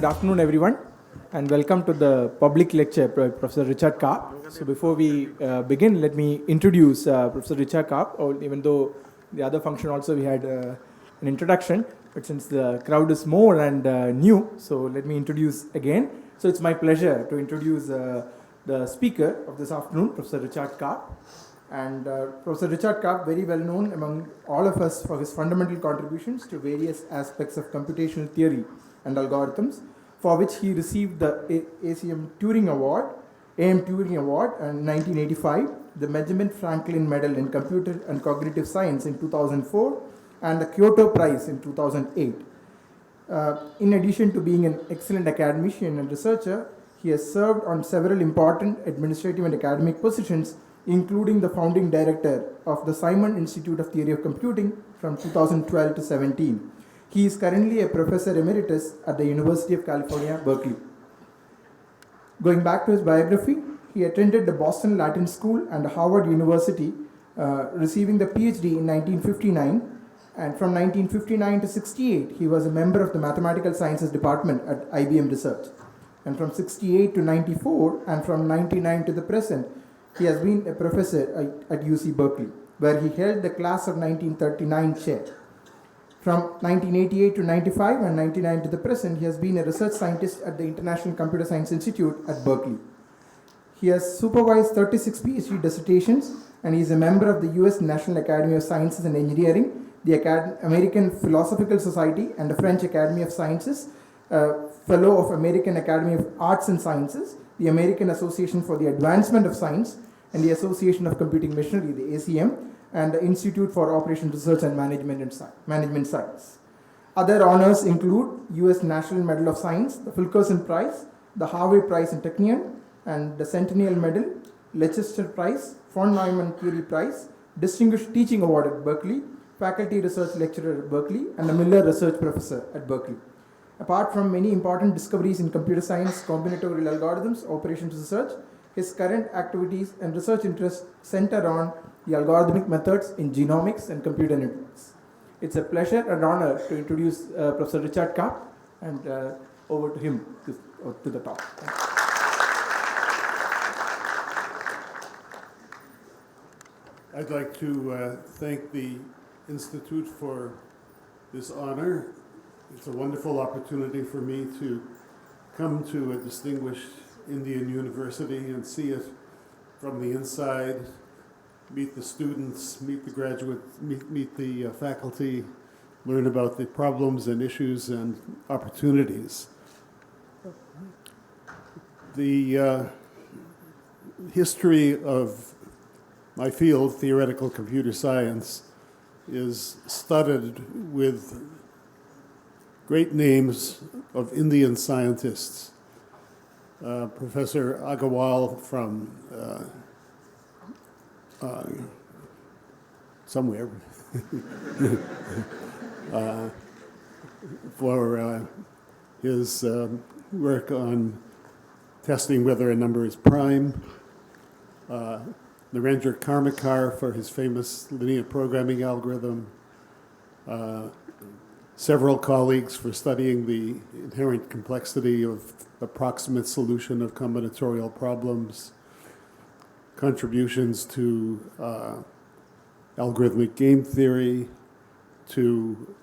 Good afternoon, everyone, and welcome to the public lecture by Professor Richard Karp. So before we begin, let me introduce Professor Richard Karp, or even though the other function also we had an introduction, but since the crowd is more and new, so let me introduce again. So it's my pleasure to introduce the speaker of this afternoon, Professor Richard Karp. And Professor Richard Karp, very well known among all of us for his fundamental contributions to various aspects of computational theory and algorithms, for which he received the ACM Turing Award, AM Turing Award in 1985, the Benjamin Franklin Medal in Computer and Cognitive Science in 2004, and the Kyoto Prize in 2008. In addition to being an excellent academician and researcher, he has served on several important administrative and academic positions, including the founding director of the Simon Institute of Theory of Computing from 2012 to 17. He is currently a Professor Emeritus at the University of California, Berkeley. Going back to his biography, he attended the Boston Latin School and Harvard University, receiving the PhD in 1959. And from 1959 to 68, he was a member of the Mathematical Sciences Department at IBM Research. And from 68 to 94, and from 99 to the present, he has been a professor at UC Berkeley, where he held the class of 1939 chair. From 1988 to 95 and 99 to the present, he has been a research scientist at the International Computer Science Institute at Berkeley. He has supervised 36 PhD dissertations, and he is a member of the US National Academy of Sciences and Engineering, the American Philosophical Society, and the French Academy of Sciences, Fellow of American Academy of Arts and Sciences, the American Association for the Advancement of Science, and the Association of Computing Machinery, the ACM, and the Institute for Operations Research and Management Science. Other honors include US National Medal of Science, the Fulkerson Prize, the Harvey Prize in Technion, and the Centennial Medal, Leicester Prize, von Neumann Curie Prize, Distinguished Teaching Award at Berkeley, Faculty Research Lecturer at Berkeley, and a Miller Research Professor at Berkeley. Apart from many important discoveries in computer science, combinatorial algorithms, operations research, his current activities and research interests center on the algorithmic methods in genomics and computer networks. It's a pleasure and honor to introduce Professor Richard Karp, and over to him to the talk. I'd like to thank the Institute for this honor. It's a wonderful opportunity for me to come to a distinguished Indian university and see it from the inside, meet the students, meet the graduates, meet the faculty, learn about the problems and issues and opportunities. The history of my field, theoretical computer science, is studded with great names of Indian scientists. Professor Agarwal from somewhere for his work on testing whether a number is prime. Narendra Karmakar for his famous linear programming algorithm. Several colleagues for studying the inherent complexity of approximate solution of combinatorial problems, contributions to algorithmic game theory, to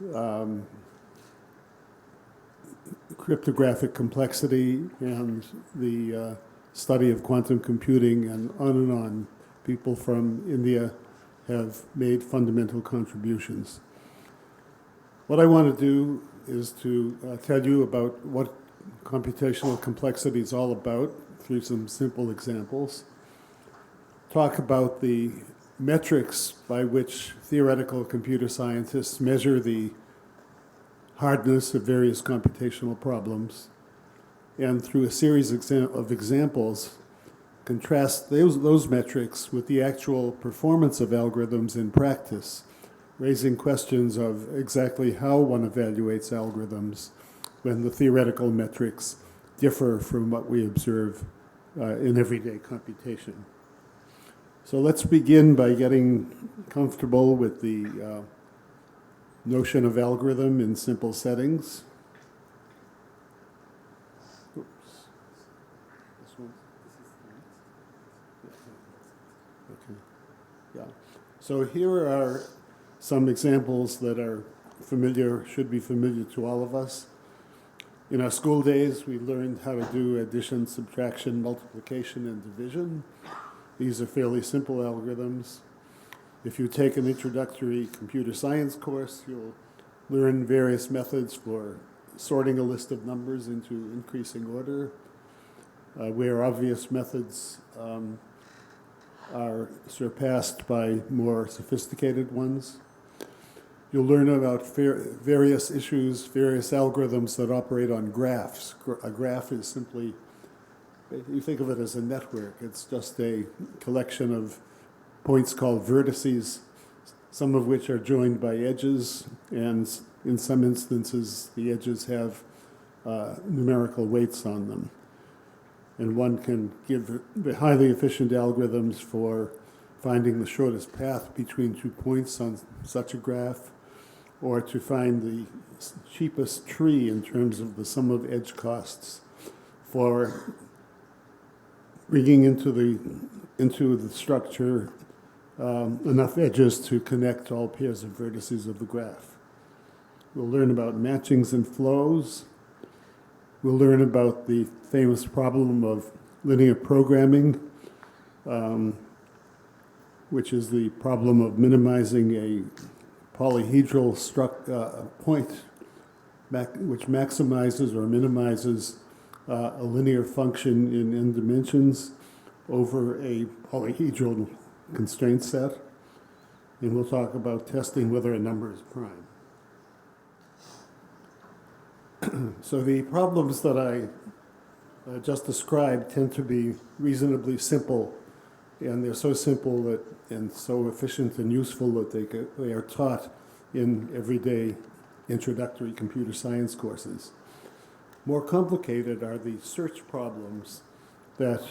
cryptographic complexity, and the study of quantum computing, and on. People from India have made fundamental contributions. What I want to do is to tell you about what computational complexity is all about through some simple examples. Talk about the metrics by which theoretical computer scientists measure the hardness of various computational problems, and through a series of examples, contrast those metrics with the actual performance of algorithms in practice, raising questions of exactly how one evaluates algorithms when the theoretical metrics differ from what we observe in everyday computation. So let's begin by getting comfortable with the notion of algorithm in simple settings. So here are some examples that are familiar, should be familiar to all of us. In our school days, we learned how to do addition, subtraction, multiplication, and division. These are fairly simple algorithms. If you take an introductory computer science course, you'll learn various methods for sorting a list of numbers into increasing order, where obvious methods are surpassed by more sophisticated ones. You'll learn about various issues, various algorithms that operate on graphs. A graph is simply, you think of it as a network. It's just a collection of points called vertices, some of which are joined by edges, and in some instances, the edges have numerical weights on them. And one can give the highly efficient algorithms for finding the shortest path between 2 points on such a graph, or to find the cheapest tree in terms of the sum of edge costs for bringing into the structure enough edges to connect all pairs of vertices of the graph. We'll learn about matchings and flows. We'll learn about the famous problem of linear programming, which is the problem of minimizing a polyhedral point which maximizes or minimizes a linear function in n dimensions over a polyhedral constraint set. And we'll talk about testing whether a number is prime. So the problems that I just described tend to be reasonably simple, and they're so simple that and so efficient and useful that they are taught in everyday introductory computer science courses. More complicated are the search problems that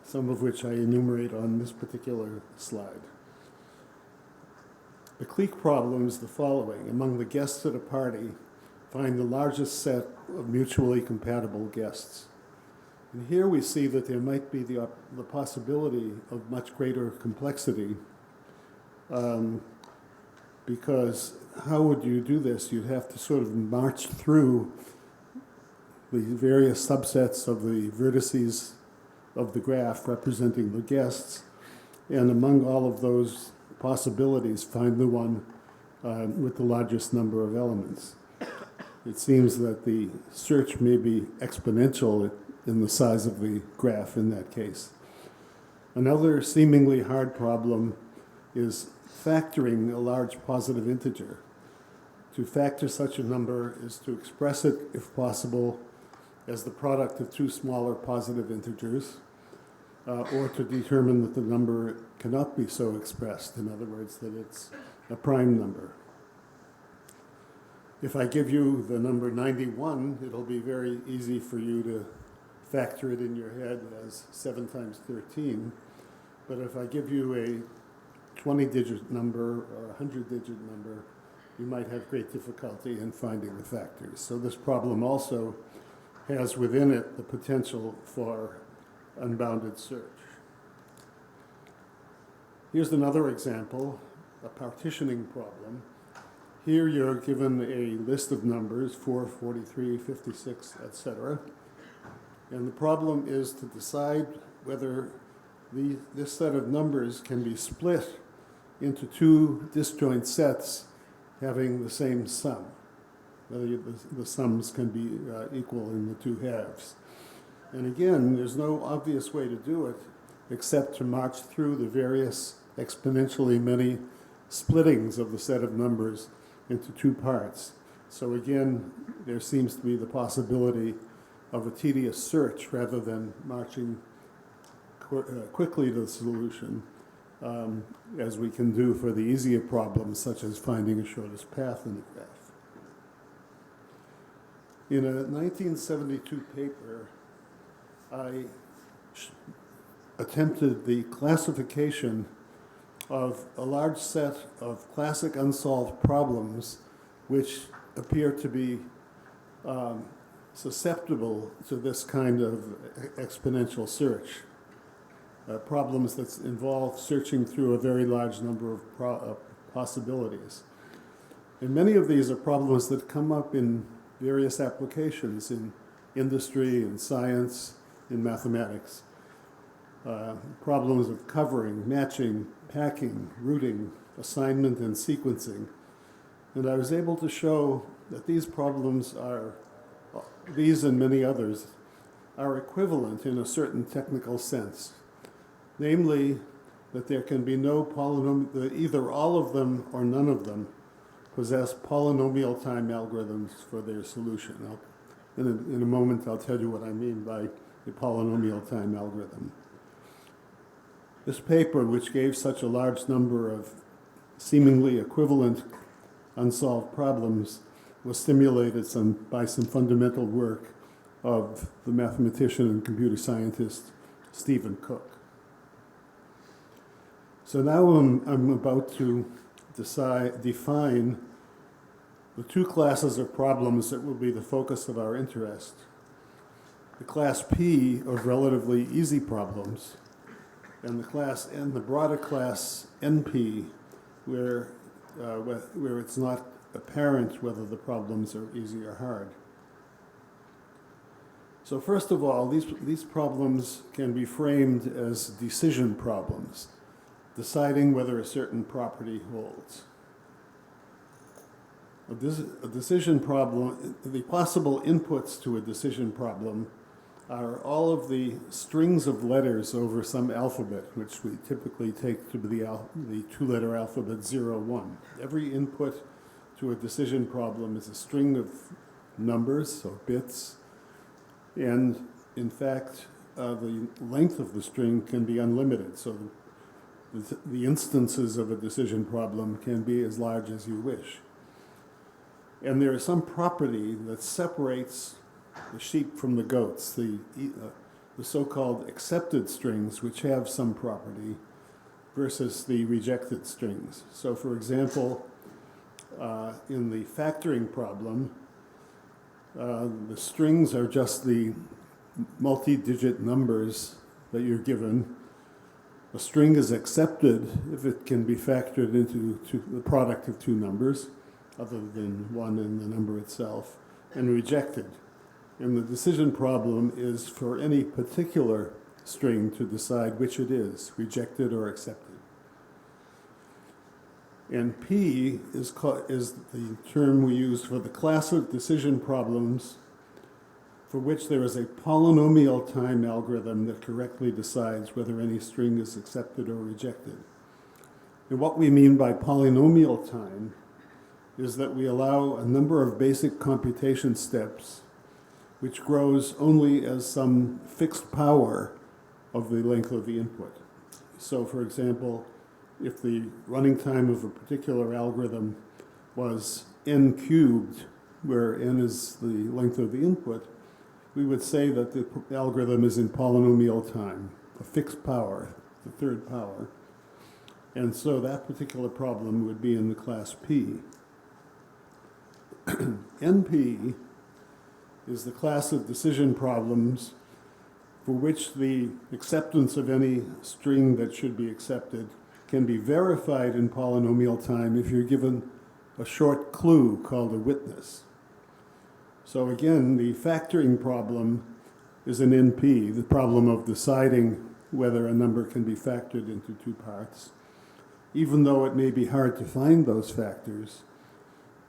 some of which I enumerate on this particular slide. The clique problem is the following. Among the guests at a party, find the largest set of mutually compatible guests. And here we see that there might be the possibility of much greater complexity, because how would you do this? You'd have to sort of march through the various subsets of the vertices of the graph representing the guests, and among all of those possibilities, find the one with the largest number of elements. It seems that the search may be exponential in the size of the graph in that case. Another seemingly hard problem is factoring a large positive integer. To factor such a number is to express it, if possible, as the product of two smaller positive integers, or to determine that the number cannot be so expressed, in other words, that it's a prime number. If I give you the number 91, it'll be very easy for you to factor it in your head as 7 times 13. But if I give you a 20-digit number or a 100-digit number, you might have great difficulty in finding the factors. So this problem also has within it the potential for unbounded search. Here's another example, a partitioning problem. Here you're given a list of numbers, 4, 43, 56, etc. And the problem is to decide whether this set of numbers can be split into two disjoint sets having the same sum, whether the sums can be equal in the two halves. And again, there's no obvious way to do it except to march through the various exponentially many splittings of the set of numbers into two parts. So again, there seems to be the possibility of a tedious search rather than marching quickly to the solution, as we can do for the easier problems, such as finding a shortest path in the graph. In a 1972 paper, I attempted the classification of a large set of classic unsolved problems which appear to be susceptible to this kind of exponential search. problems that involve searching through a very large number of possibilities. And many of these are problems that come up in various applications in industry, in science, in mathematics. Problems of covering, matching, packing, routing, assignment, and sequencing. And I was able to show that these problems are, these and many others, are equivalent in a certain technical sense. Namely, that there can be no polynomial, that either all of them or none of them possess polynomial time algorithms for their solution. In a moment, I'll tell you what I mean by the polynomial time algorithm. This paper, which gave such a large number of seemingly equivalent unsolved problems, was stimulated by some fundamental work of the mathematician and computer scientist Stephen Cook. So now I'm about to define the two classes of problems that will be the focus of our interest. The class P of relatively easy problems, and the broader class NP, where it's not apparent whether the problems are easy or hard. So first of all, these problems can be framed as decision problems, deciding whether a certain property holds. A decision problem, the possible inputs to a decision problem are all of the strings of letters over some alphabet, which we typically take to be the two-letter alphabet 0, 1. Every input to a decision problem is a string of numbers, so bits, and in fact, the length of the string can be unlimited, so the instances of a decision problem can be as large as you wish. And there is some property that separates the sheep from the goats, the so-called accepted strings, which have some property, versus the rejected strings. So for example, in the factoring problem, the strings are just the multi-digit numbers that you're given. A string is accepted if it can be factored into the product of two numbers, other than one and the number itself, and rejected. And the decision problem is for any particular string to decide which it is, rejected or accepted. And P is the term we use for the class of decision problems for which there is a polynomial time algorithm that correctly decides whether any string is accepted or rejected. And what we mean by polynomial time is that we allow a number of basic computation steps which grows only as some fixed power of the length of the input. So for example, if the running time of a particular algorithm was n cubed, where n is the length of the input, we would say that the algorithm is in polynomial time, a fixed power, the third power. And so that particular problem would be in the class P. NP is the class of decision problems for which the acceptance of any string that should be accepted can be verified in polynomial time if you're given a short clue called a witness. So again, the factoring problem is an NP, the problem of deciding whether a number can be factored into two parts, even though it may be hard to find those factors,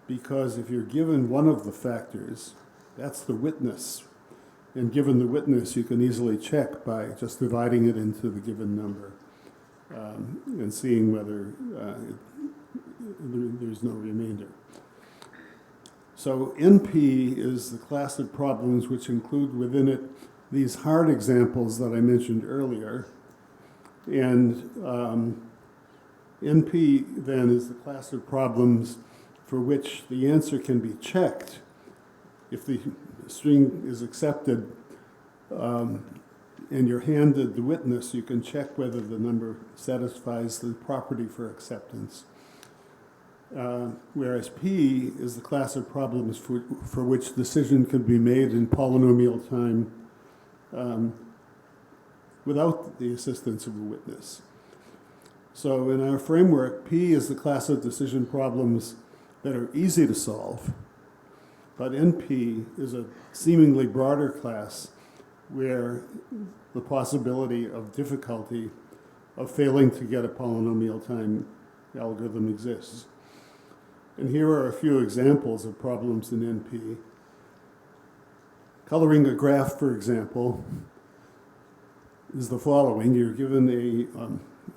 because if you're given one of the factors, that's the witness. And given the witness, you can easily check by just dividing it into the given number and seeing whether there's no remainder. So NP is the class of problems which include within it these hard examples that I mentioned earlier. And NP then is the class of problems for which the answer can be checked. If the string is accepted and you're handed the witness, you can check whether the number satisfies the property for acceptance. Whereas P is the class of problems for which decision can be made in polynomial time without the assistance of a witness. So in our framework, P is the class of decision problems that are easy to solve, but NP is a seemingly broader class where the possibility of difficulty of failing to get a polynomial time algorithm exists. And here are a few examples of problems in NP. Coloring a graph, for example, is the following. You're given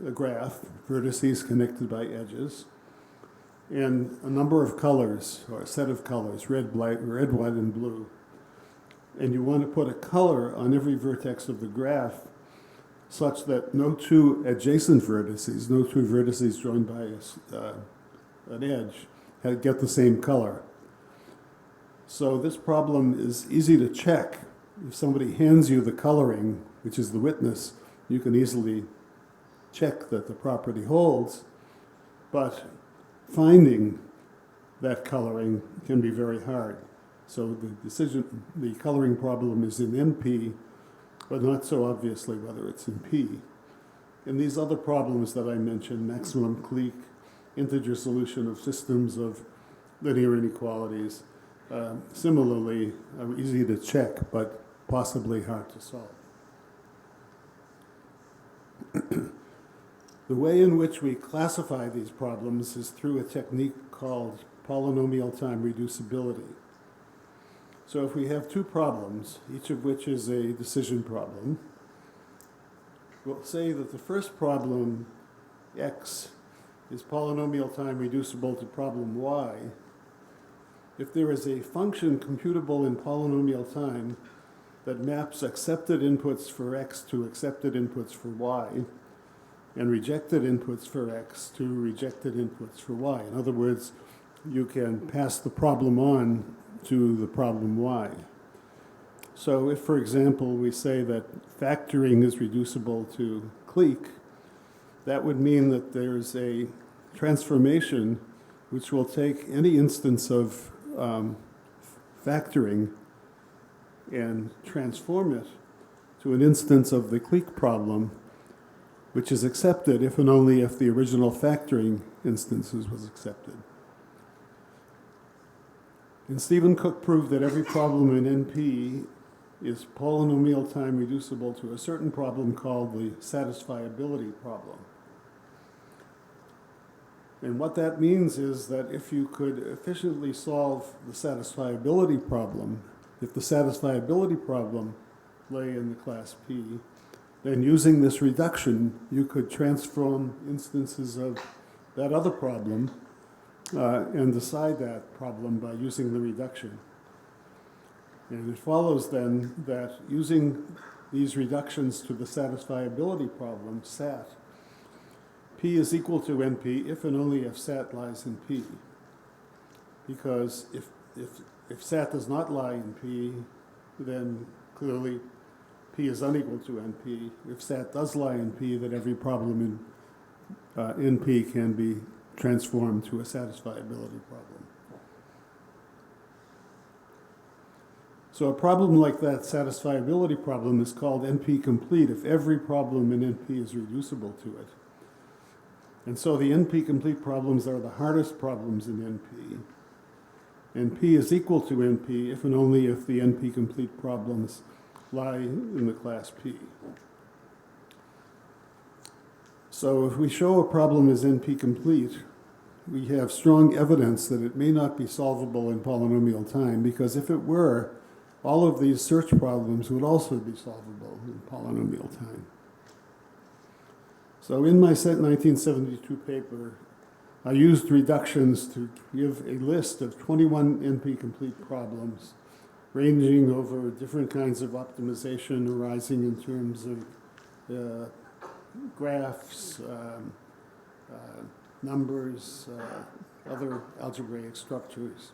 a graph, vertices connected by edges, and a number of colors, or a set of colors, red, white, and blue. And you want to put a color on every vertex of the graph such that no two adjacent vertices, no two vertices joined by an edge, get the same color. So this problem is easy to check. If somebody hands you the coloring, which is the witness, you can easily check that the property holds, but finding that coloring can be very hard. So the coloring problem is in NP, but not so obviously whether it's in P. And these other problems that I mentioned, maximum clique, integer solution of systems of linear inequalities, similarly are easy to check, but possibly hard to solve. The way in which we classify these problems is through a technique called polynomial time reducibility. So if we have two problems, each of which is a decision problem, we'll say that the first problem, x, is polynomial time reducible to problem y if there is a function computable in polynomial time that maps accepted inputs for x to accepted inputs for y and rejected inputs for x to rejected inputs for y. In other words, you can pass the problem on to the problem y. So if, for example, we say that factoring is reducible to clique, that would mean that there's a transformation which will take any instance of factoring and transform it to an instance of the clique problem, which is accepted if and only if the original factoring instances was accepted. And Stephen Cook proved that every problem in NP is polynomial time reducible to a certain problem called the satisfiability problem. And what that means is that if you could efficiently solve the satisfiability problem, if the satisfiability problem lay in the class P, then using this reduction, you could transform instances of that other problem and decide that problem by using the reduction. And it follows then that using these reductions to the satisfiability problem, SAT, P is equal to NP if and only if SAT lies in P. Because if SAT does not lie in P, then clearly P is unequal to NP. If SAT does lie in P, then every problem in NP can be transformed to a satisfiability problem. So a problem like that satisfiability problem is called NP-complete if every problem in NP is reducible to it. And so the NP-complete problems are the hardest problems in NP. And P is equal to NP if and only if the NP-complete problems lie in the class P. So if we show a problem is NP-complete, we have strong evidence that it may not be solvable in polynomial time, because if it were, all of these search problems would also be solvable in polynomial time. So in my 1972 paper, I used reductions to give a list of 21 NP-complete problems ranging over different kinds of optimization arising in terms of graphs, numbers, other algebraic structures,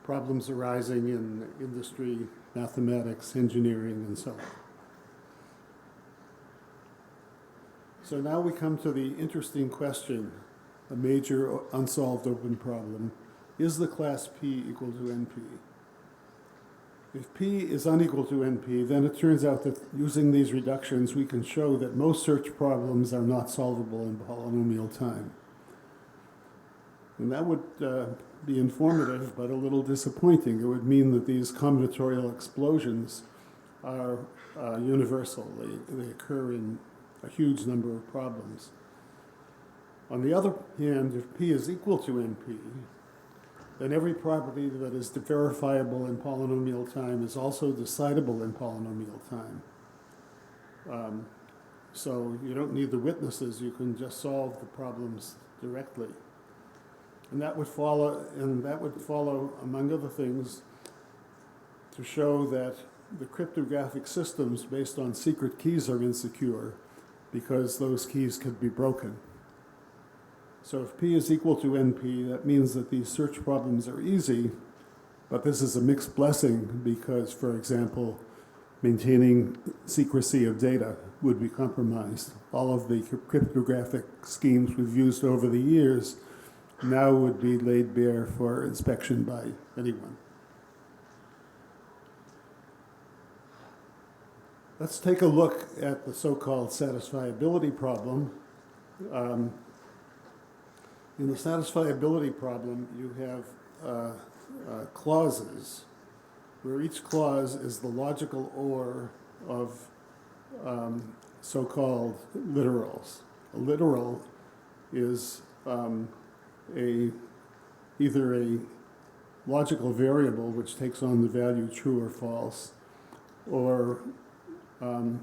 problems arising in industry, mathematics, engineering, and so on. So now we come to the interesting question, a major unsolved open problem. Is the class P equal to NP? If P is unequal to NP, then it turns out that using these reductions, we can show that most search problems are not solvable in polynomial time. And that would be informative, but a little disappointing. It would mean that these combinatorial explosions are universal. They occur in a huge number of problems. On the other hand, if P is equal to NP, then every property that is verifiable in polynomial time is also decidable in polynomial time. So you don't need the witnesses, you can just solve the problems directly. And that would follow, among other things, to show that the cryptographic systems based on secret keys are insecure because those keys could be broken. So if P is equal to NP, that means that these search problems are easy, but this is a mixed blessing because, for example, maintaining secrecy of data would be compromised. All of the cryptographic schemes we've used over the years now would be laid bare for inspection by anyone. Let's take a look at the so-called satisfiability problem. In the satisfiability problem, you have clauses, where each clause is the logical OR of so-called literals. A literal is either a logical variable which takes on the value true or false, or the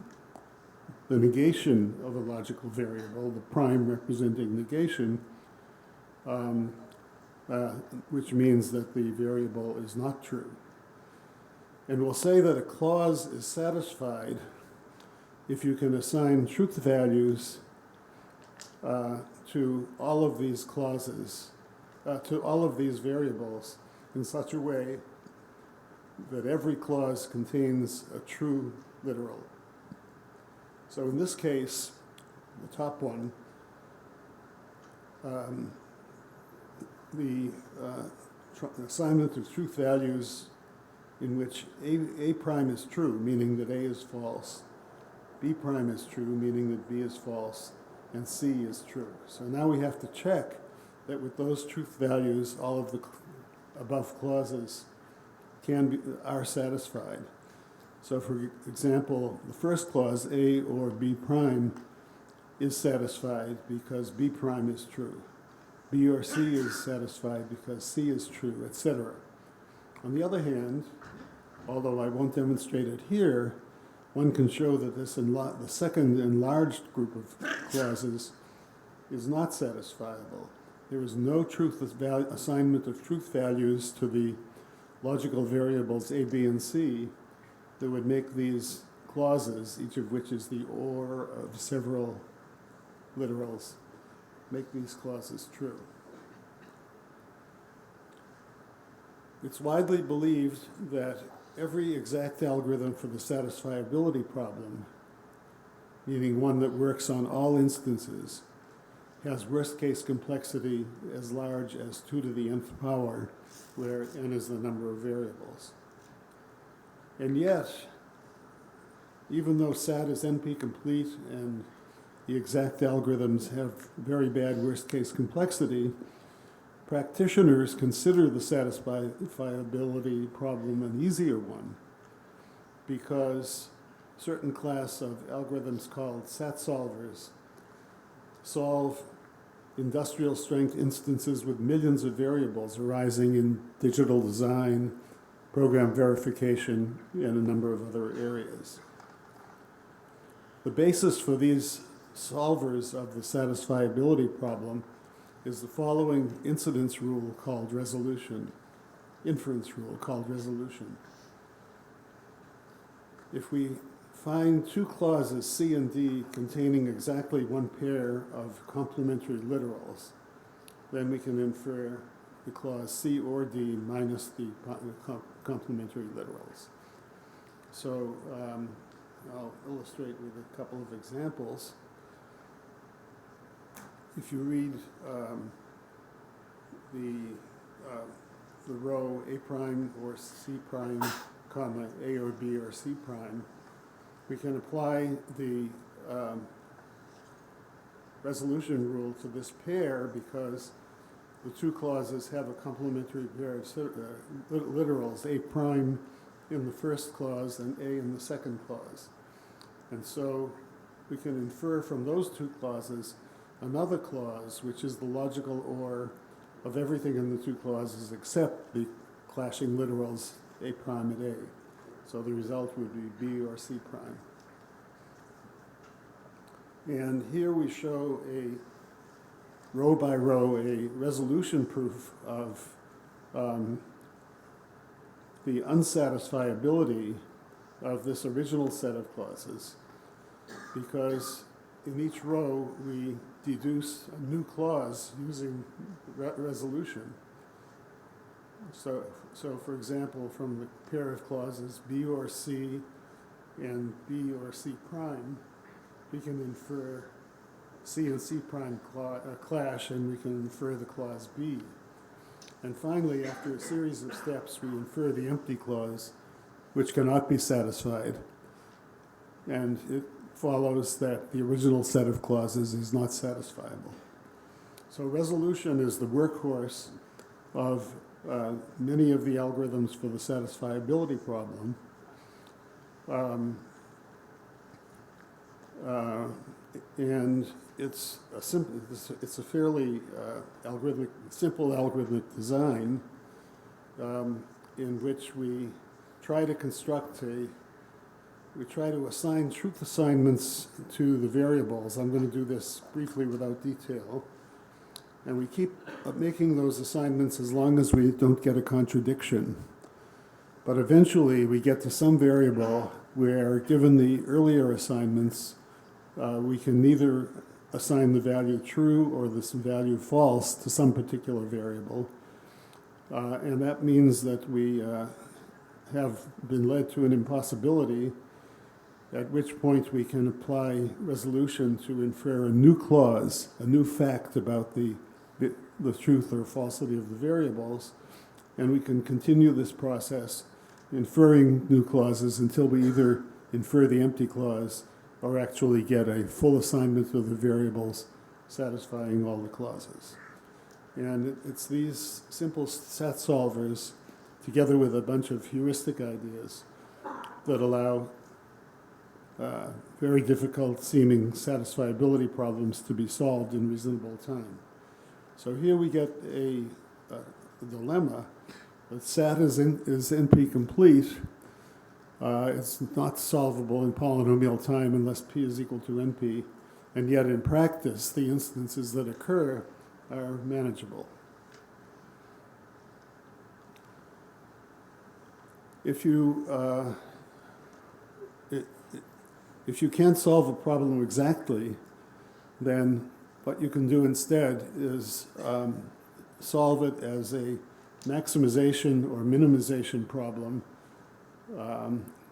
negation of a logical variable, the prime representing negation, which means that the variable is not true. And we'll say that a clause is satisfied if you can assign truth values to all of these clauses, to all of these variables in such a way that every clause contains a true literal. So in this case, the top one, the assignment of truth values in which A prime is true, meaning that A is false, B prime is true, meaning that B is false, and C is true. So now we have to check that with those truth values, all of the above clauses are satisfied. So for example, the first clause, A or B prime, is satisfied because B prime is true. B or C is satisfied because C is true, etc. On the other hand, although I won't demonstrate it here, one can show that the second enlarged group of clauses is not satisfiable. There is no assignment of truth values to the logical variables A, B, and C that would make these clauses, each of which is the OR of several literals, make these clauses true. It's widely believed that every exact algorithm for the satisfiability problem, meaning one that works on all instances, has worst-case complexity as large as 2 to the nth power, where n is the number of variables. And yet, even though SAT is NP-complete and the exact algorithms have very bad worst-case complexity, practitioners consider the satisfiability problem an easier one because certain class of algorithms called SatSolvers solve industrial strength instances with millions of variables arising in digital design, program verification, and a number of other areas. The basis for these solvers of the satisfiability problem is the following inference rule called resolution. If we find two clauses, C and D, containing exactly one pair of complementary literals, then we can infer the clause C or D minus the complementary literals. So I'll illustrate with a couple of examples. If you read the row A prime or C prime comma, A or B or C prime, we can apply the resolution rule to this pair because the two clauses have a complementary pair of literals, A prime in the first clause and A in the second clause. And so we can infer from those two clauses another clause, which is the logical OR of everything in the two clauses except the clashing literals A prime and A. So the result would be B or C prime. And here we show a row by row a resolution proof of the unsatisfiability of this original set of clauses, because in each row we deduce a new clause using resolution. So for example, from the pair of clauses B or C and B or C prime, we can infer C and C prime clash, and we can infer the clause B. And finally, after a series of steps, we infer the empty clause, which cannot be satisfied. And it follows that the original set of clauses is not satisfiable. So resolution is the workhorse of many of the algorithms for the satisfiability problem. And it's a fairly simple algorithmic design in which we try to assign truth assignments to the variables. I'm going to do this briefly without detail. And we keep making those assignments as long as we don't get a contradiction. But eventually we get to some variable where, given the earlier assignments, we can neither assign the value true or the value false to some particular variable. And that means that we have been led to an impossibility, at which point we can apply resolution to infer a new clause, a new fact about the truth or falsity of the variables. And we can continue this process, inferring new clauses until we either infer the empty clause or actually get a full assignment of the variables satisfying all the clauses. And it's these simple SatSolvers, together with a bunch of heuristic ideas, that allow very difficult seeming satisfiability problems to be solved in reasonable time. So here we get a dilemma that SAT is NP-complete. It's not solvable in polynomial time unless P is equal to NP, and yet in practice, the instances that occur are manageable. If you can't solve a problem exactly, then what you can do instead is solve it as a maximization or minimization problem,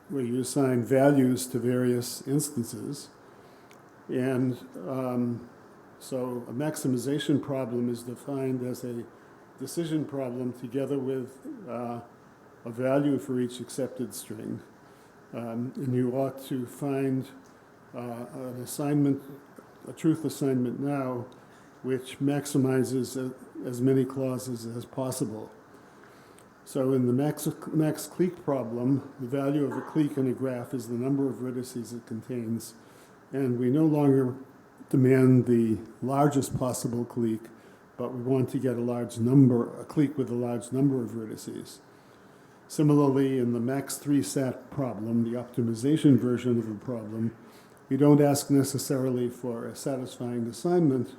where you assign values to various instances. And so a maximization problem is defined as a decision problem together with a value for each accepted string. And you ought to find an assignment, a truth assignment now, which maximizes as many clauses as possible. So in the max clique problem, the value of a clique in a graph is the number of vertices it contains, and we no longer demand the largest possible clique, but we want to get a clique with a large number of vertices. Similarly, in the max 3 sat problem, the optimization version of the problem, we don't ask necessarily for a satisfying assignment,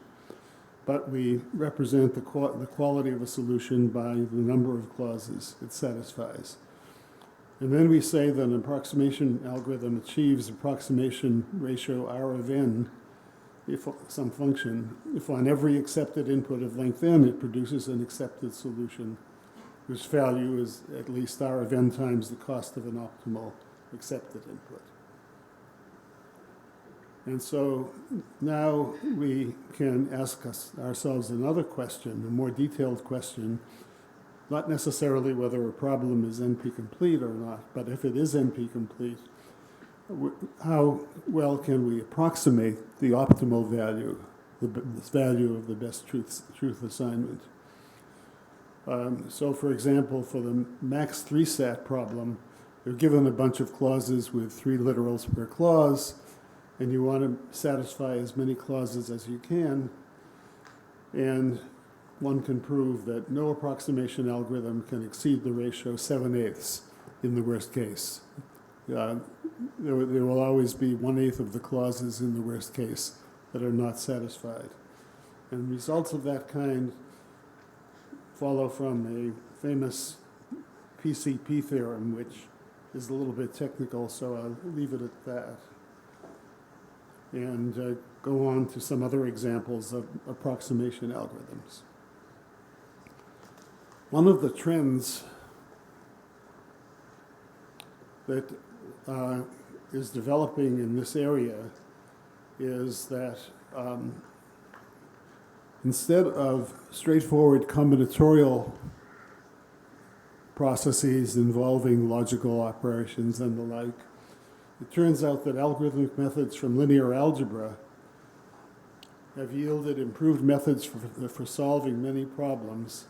but we represent the quality of a solution by the number of clauses it satisfies. And then we say that an approximation algorithm achieves approximation ratio R of n, if some function, if on every accepted input of length n, it produces an accepted solution whose value is at least R of n times the cost of an optimal accepted input. And so now we can ask ourselves another question, a more detailed question. not necessarily whether a problem is NP-complete or not, but if it is NP-complete, how well can we approximate the optimal value, the value of the best truth assignment? So for example, for the max 3-sat problem, you're given a bunch of clauses with 3 literals per clause, and you want to satisfy as many clauses as you can, and one can prove that no approximation algorithm can exceed the ratio 7/8 in the worst case. There will always be 1/8 of the clauses in the worst case that are not satisfied. And results of that kind follow from a famous PCP theorem, which is a little bit technical, so I'll leave it at that. And go on to some other examples of approximation algorithms. One of the trends that is developing in this area is that instead of straightforward combinatorial processes involving logical operations and the like, it turns out that algorithmic methods from linear algebra have yielded improved methods for solving many problems,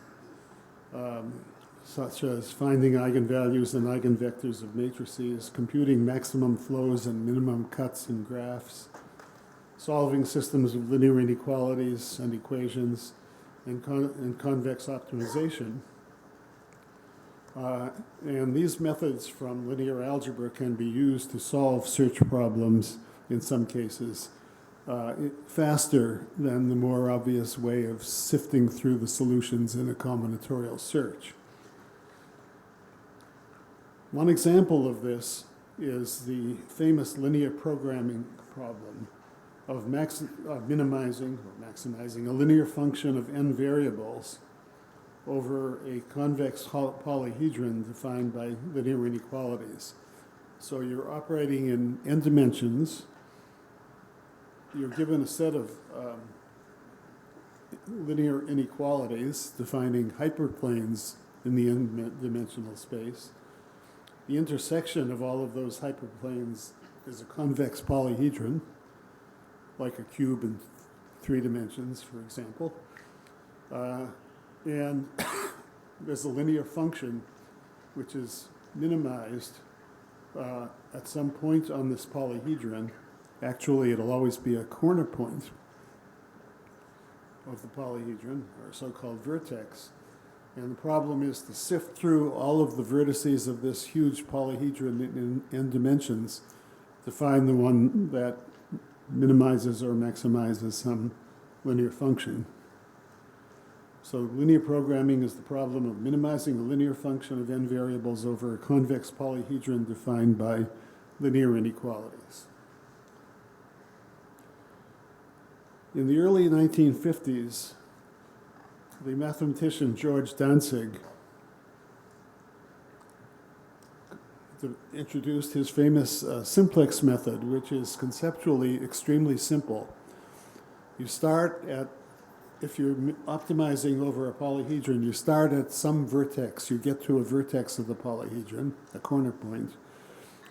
such as finding eigenvalues and eigenvectors of matrices, computing maximum flows and minimum cuts in graphs, solving systems of linear inequalities and equations, and convex optimization. And these methods from linear algebra can be used to solve search problems, in some cases, faster than the more obvious way of sifting through the solutions in a combinatorial search. One example of this is the famous linear programming problem of minimizing or maximizing a linear function of n variables over a convex polyhedron defined by linear inequalities. So you're operating in n dimensions. You're given a set of linear inequalities defining hyperplanes in the n-dimensional space. The intersection of all of those hyperplanes is a convex polyhedron, like a cube in 3 dimensions, for example. And there's a linear function which is minimized at some point on this polyhedron. Actually, it'll always be a corner point of the polyhedron, or so-called vertex. And the problem is to sift through all of the vertices of this huge polyhedron in n dimensions to find the one that minimizes or maximizes some linear function. So linear programming is the problem of minimizing a linear function of n variables over a convex polyhedron defined by linear inequalities. In the early 1950s, the mathematician George Dantzig introduced his famous Simplex Method, which is conceptually extremely simple. You start at, if you're optimizing over a polyhedron, you start at some vertex. You get to a vertex of the polyhedron, a corner point,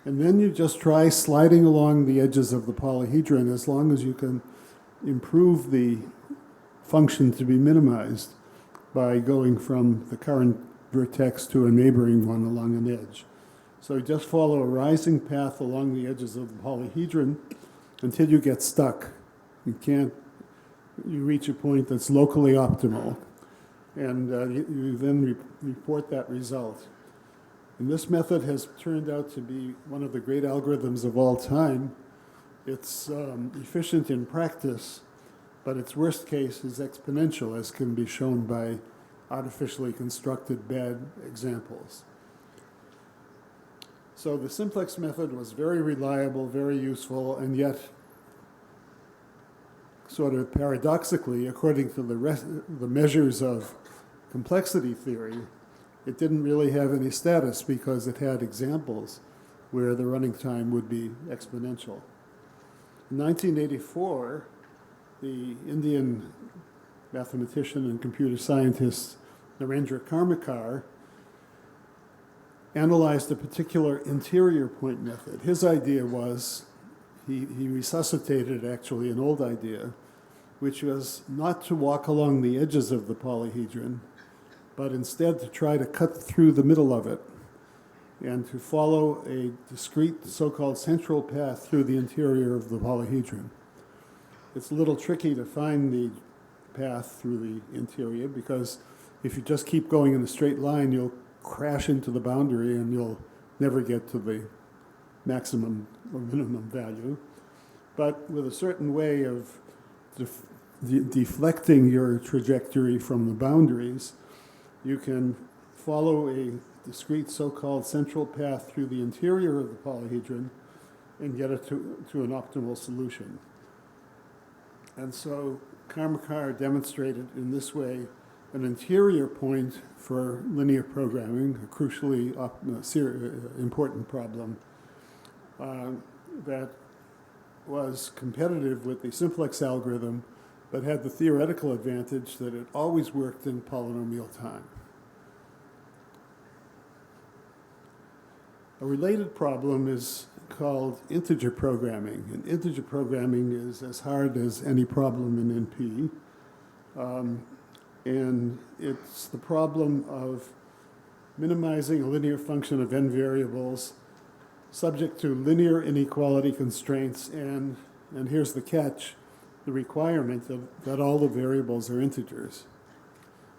and then you just try sliding along the edges of the polyhedron as long as you can improve the function to be minimized by going from the current vertex to a neighboring one along an edge. So you just follow a rising path along the edges of the polyhedron until you get stuck. You reach a point that's locally optimal, and you then report that result. And this method has turned out to be one of the great algorithms of all time. It's efficient in practice, but its worst case is exponential, as can be shown by artificially constructed bad examples. So the Simplex method was very reliable, very useful, and yet, sort of paradoxically, according to the measures of complexity theory, it didn't really have any status because it had examples where the running time would be exponential. In 1984, the Indian mathematician and computer scientist Narendra Karmakar, analyzed a particular interior point method. His idea was, he resuscitated actually an old idea, which was not to walk along the edges of the polyhedron, but instead to try to cut through the middle of it and to follow a discrete so-called central path through the interior of the polyhedron. It's a little tricky to find the path through the interior because if you just keep going in a straight line, you'll crash into the boundary and you'll never get to the maximum or minimum value. But with a certain way of deflecting your trajectory from the boundaries, you can follow a discrete so-called central path through the interior of the polyhedron and get it to an optimal solution. And so Karmakar demonstrated in this way an interior point for linear programming, a crucially important problem that was competitive with the simplex algorithm, but had the theoretical advantage that it always worked in polynomial time. A related problem is called integer programming. And integer programming is as hard as any problem in NP. And it's the problem of minimizing a linear function of n variables subject to linear inequality constraints, and here's the catch, the requirement that all the variables are integers.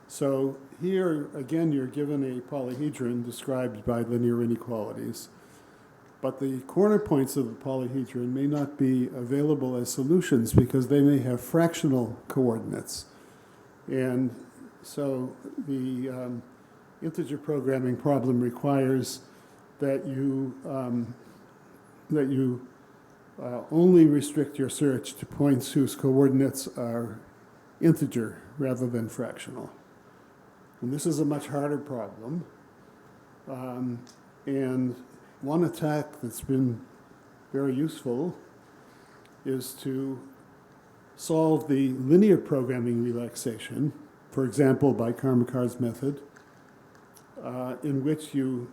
So here, again, you're given a polyhedron described by linear inequalities, but the corner points of the polyhedron may not be available as solutions because they may have fractional coordinates. And so the integer programming problem requires that you only restrict your search to points whose coordinates are integer rather than fractional. And this is a much harder problem. And one attack that's been very useful is to solve the linear programming relaxation, for example, by Karmakar's method, in which you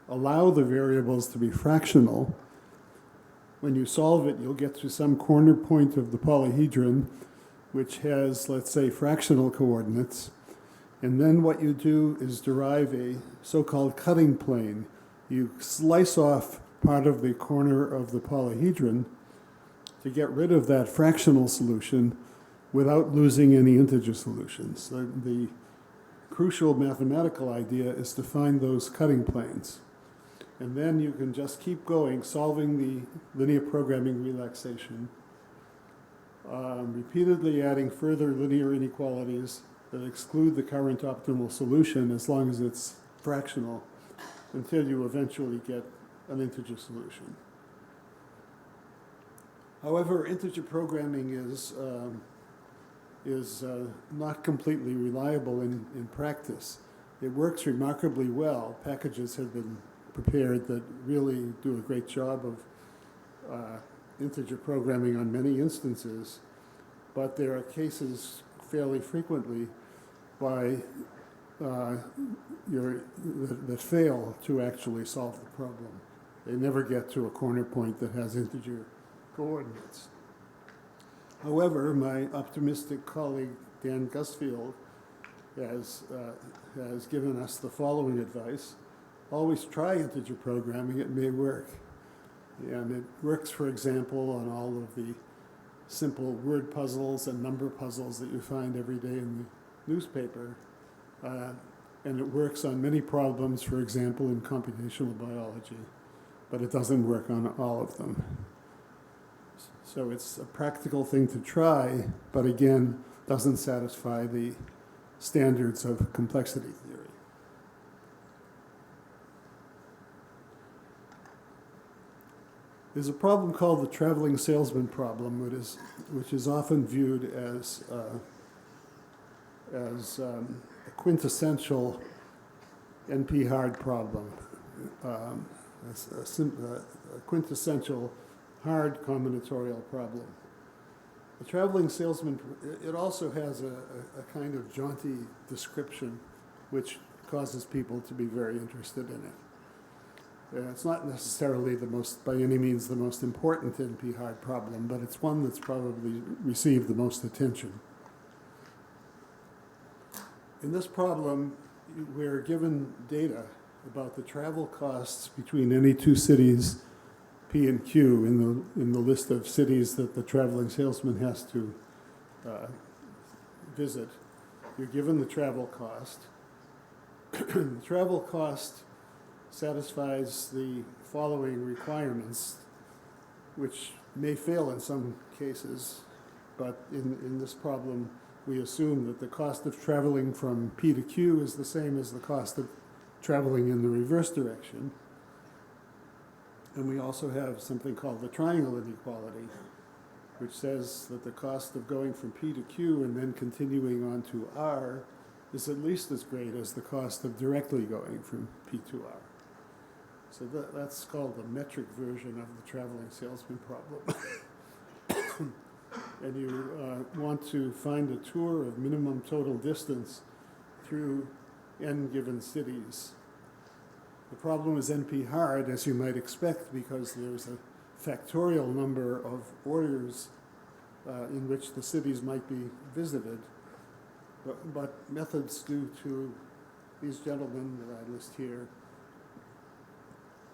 allow the variables to be fractional. When you solve it, you'll get to some corner point of the polyhedron which has, let's say, fractional coordinates. And then what you do is derive a so-called cutting plane. You slice off part of the corner of the polyhedron to get rid of that fractional solution without losing any integer solutions. The crucial mathematical idea is to find those cutting planes. And then you can just keep going, solving the linear programming relaxation, repeatedly adding further linear inequalities that exclude the current optimal solution as long as it's fractional, until you eventually get an integer solution. However, integer programming is not completely reliable in practice. It works remarkably well. Packages have been prepared that really do a great job of integer programming on many instances, but there are cases fairly frequently that fail to actually solve the problem. They never get to a corner point that has integer coordinates. However, my optimistic colleague Dan Gusfield has given us the following advice. Always try integer programming, it may work. And it works, for example, on all of the simple word puzzles and number puzzles that you find every day in the newspaper. And it works on many problems, for example, in computational biology, but it doesn't work on all of them. So it's a practical thing to try, but again, doesn't satisfy the standards of complexity theory. There's a problem called the traveling salesman problem, which is often viewed as a quintessential NP hard problem, a quintessential hard combinatorial problem. The traveling salesman, it also has a kind of jaunty description which causes people to be very interested in it. It's not necessarily by any means the most important NP-hard problem, but it's one that's probably received the most attention. In this problem, we're given data about the travel costs between any two cities, P and Q, in the list of cities that the traveling salesman has to visit. You're given the travel cost. The travel cost satisfies the following requirements, which may fail in some cases, but in this problem, we assume that the cost of traveling from P to Q is the same as the cost of traveling in the reverse direction. And we also have something called the triangle inequality, which says that the cost of going from P to Q and then continuing on to R is at least as great as the cost of directly going from P to R. So that's called the metric version of the traveling salesman problem. And you want to find a tour of minimum total distance through n given cities. The problem is NP hard, as you might expect, because there's a factorial number of orders in which the cities might be visited. But methods due to these gentlemen that I list here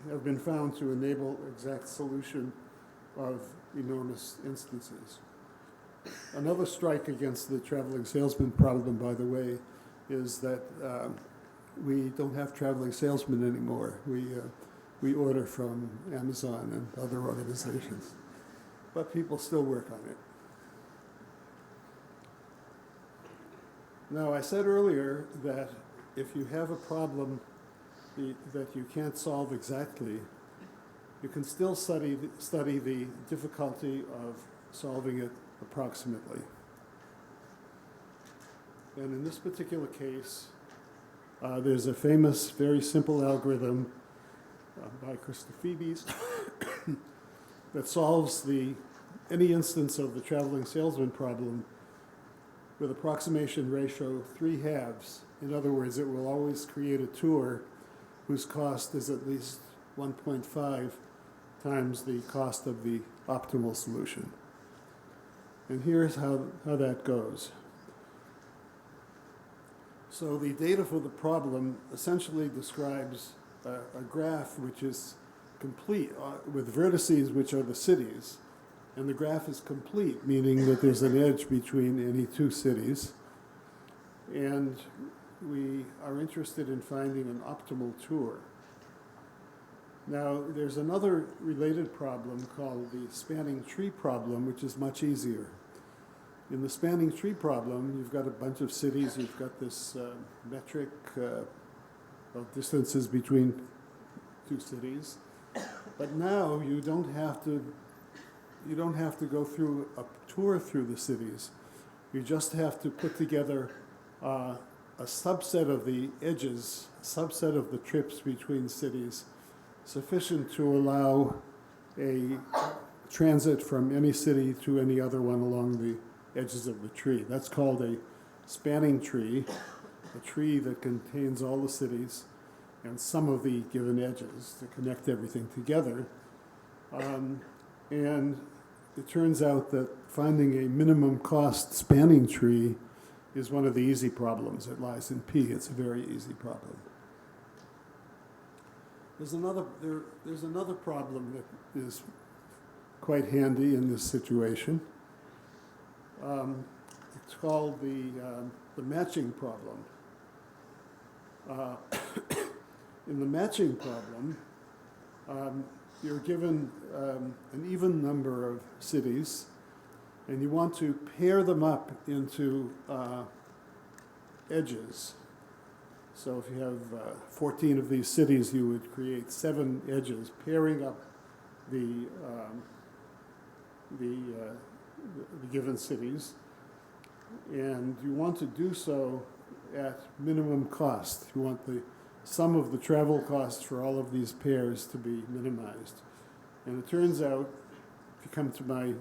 have been found to enable exact solution of enormous instances. Another strike against the traveling salesman problem, by the way, is that we don't have traveling salesmen anymore. We order from Amazon and other organizations, but people still work on it. Now, I said earlier that if you have a problem that you can't solve exactly, you can still study the difficulty of solving it approximately. And in this particular case, there's a famous, very simple algorithm by Christofides that solves any instance of the traveling salesman problem with approximation ratio 3/2. In other words, it will always create a tour whose cost is at least 1.5 times the cost of the optimal solution. And here's how that goes. So the data for the problem essentially describes a graph which is complete with vertices which are the cities. And the graph is complete, meaning that there's an edge between any two cities. And we are interested in finding an optimal tour. Now, there's another related problem called the spanning tree problem, which is much easier. In the spanning tree problem, you've got a bunch of cities, you've got this metric of distances between two cities. But now you don't have to go through a tour through the cities. You just have to put together a subset of the edges, a subset of the trips between cities, sufficient to allow a transit from any city to any other one along the edges of the tree. That's called a spanning tree, a tree that contains all the cities and some of the given edges to connect everything together. And it turns out that finding a minimum cost spanning tree is one of the easy problems. It lies in P. It's a very easy problem. There's another problem that is quite handy in this situation. It's called the matching problem. In the matching problem, you're given an even number of cities, and you want to pair them up into edges. So if you have 14 of these cities, you would create 7 edges, pairing up the given cities. And you want to do so at minimum cost. You want the sum of the travel costs for all of these pairs to be minimized. And it turns out, if you come to my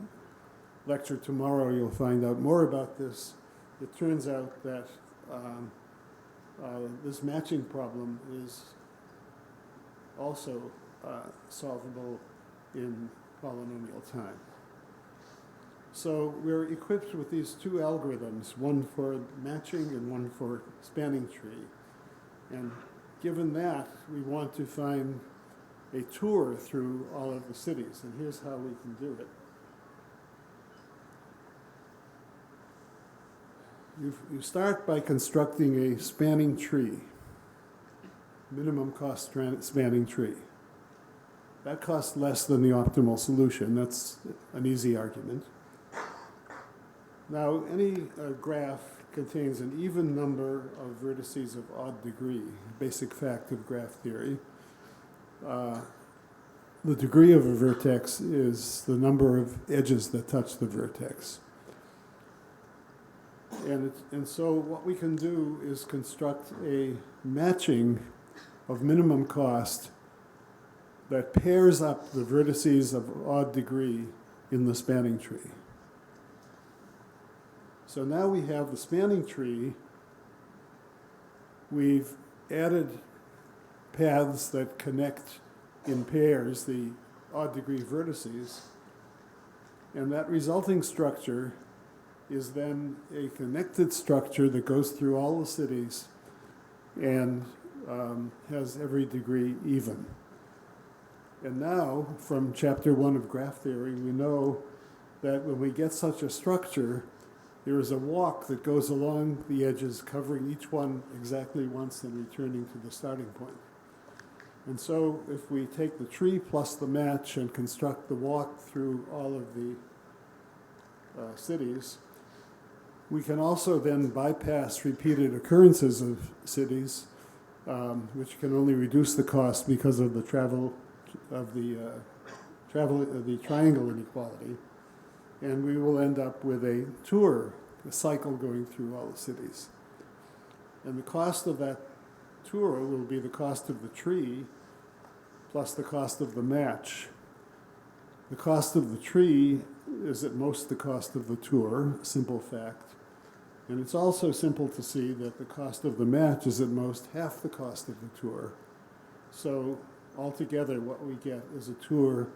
lecture tomorrow, you'll find out more about this. It turns out that this matching problem is also solvable in polynomial time. So we're equipped with these two algorithms, one for matching and one for spanning tree. And given that, we want to find a tour through all of the cities. And here's how we can do it. You start by constructing a spanning tree, minimum cost spanning tree. That costs less than the optimal solution. That's an easy argument. Now, any graph contains an even number of vertices of odd degree, basic fact of graph theory. The degree of a vertex is the number of edges that touch the vertex. And so what we can do is construct a matching of minimum cost that pairs up the vertices of odd degree in the spanning tree. So now we have the spanning tree. We've added paths that connect in pairs the odd degree vertices, and that resulting structure is then a connected structure that goes through all the cities and has every degree even. And now, from chapter 1 of graph theory, we know that when we get such a structure, there is a walk that goes along the edges, covering each one exactly once and returning to the starting point. And so if we take the tree plus the match and construct the walk through all of the cities, we can also then bypass repeated occurrences of cities, which can only reduce the cost because of the travel of the triangle inequality. And we will end up with a tour, a cycle going through all the cities. And the cost of that tour will be the cost of the tree plus the cost of the match. The cost of the tree is at most the cost of the tour, simple fact. And it's also simple to see that the cost of the match is at most half the cost of the tour. So altogether what we get is a tour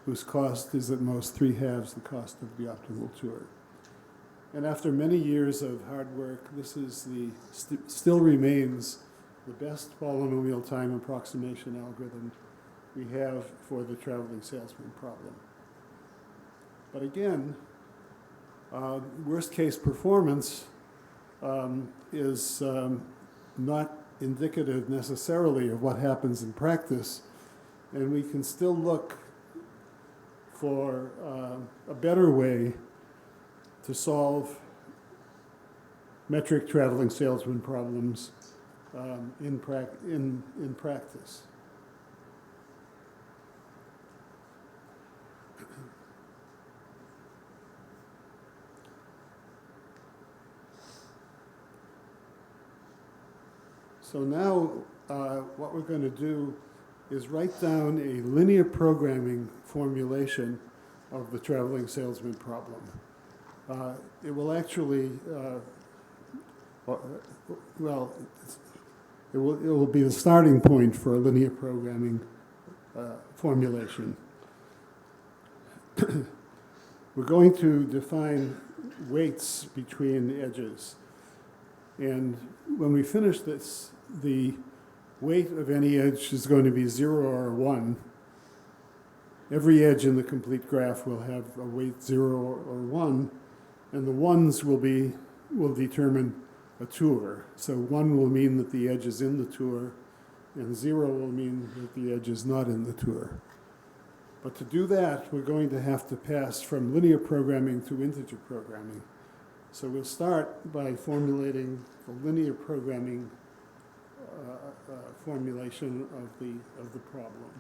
whose cost is at most 3/2 the cost of the optimal tour. And after many years of hard work, this is still remains the best polynomial time approximation algorithm we have for the traveling salesman problem. But again, worst case performance is not indicative necessarily of what happens in practice, and we can still look for a better way to solve metric traveling salesman problems in practice. So now what we're going to do is write down a linear programming formulation of the traveling salesman problem. It will actually, it will be the starting point for a linear programming formulation. We're going to define weights between edges. And when we finish this, the weight of any edge is going to be 0 or 1. Every edge in the complete graph will have a weight 0 or 1, and the ones will determine a tour. So 1 will mean that the edge is in the tour, and 0 will mean that the edge is not in the tour. But to do that, we're going to have to pass from linear programming to integer programming. So we'll start by formulating the linear programming formulation of the problem.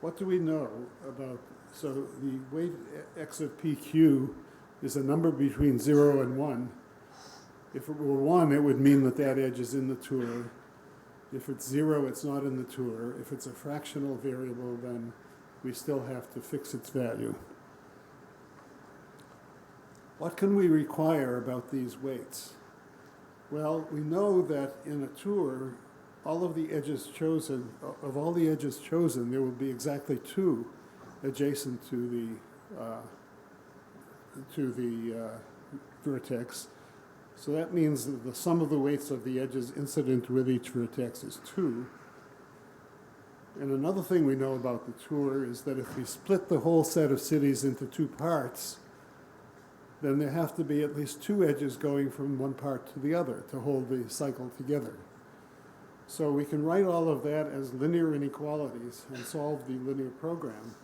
What do we know about, so the weight x of pq is a number between 0 and 1. If it were 1, it would mean that that edge is in the tour. If it's 0, it's not in the tour. If it's a fractional variable, then we still have to fix its value. What can we require about these weights? Well, we know that in a tour, all of the edges chosen, of all the edges chosen, there will be exactly two adjacent to the vertex. So that means that the sum of the weights of the edges incident with each vertex is 2. And another thing we know about the tour is that if we split the whole set of cities into 2 parts, then there have to be at least 2 edges going from one part to the other to hold the cycle together. So we can write all of that as linear inequalities and solve the linear program.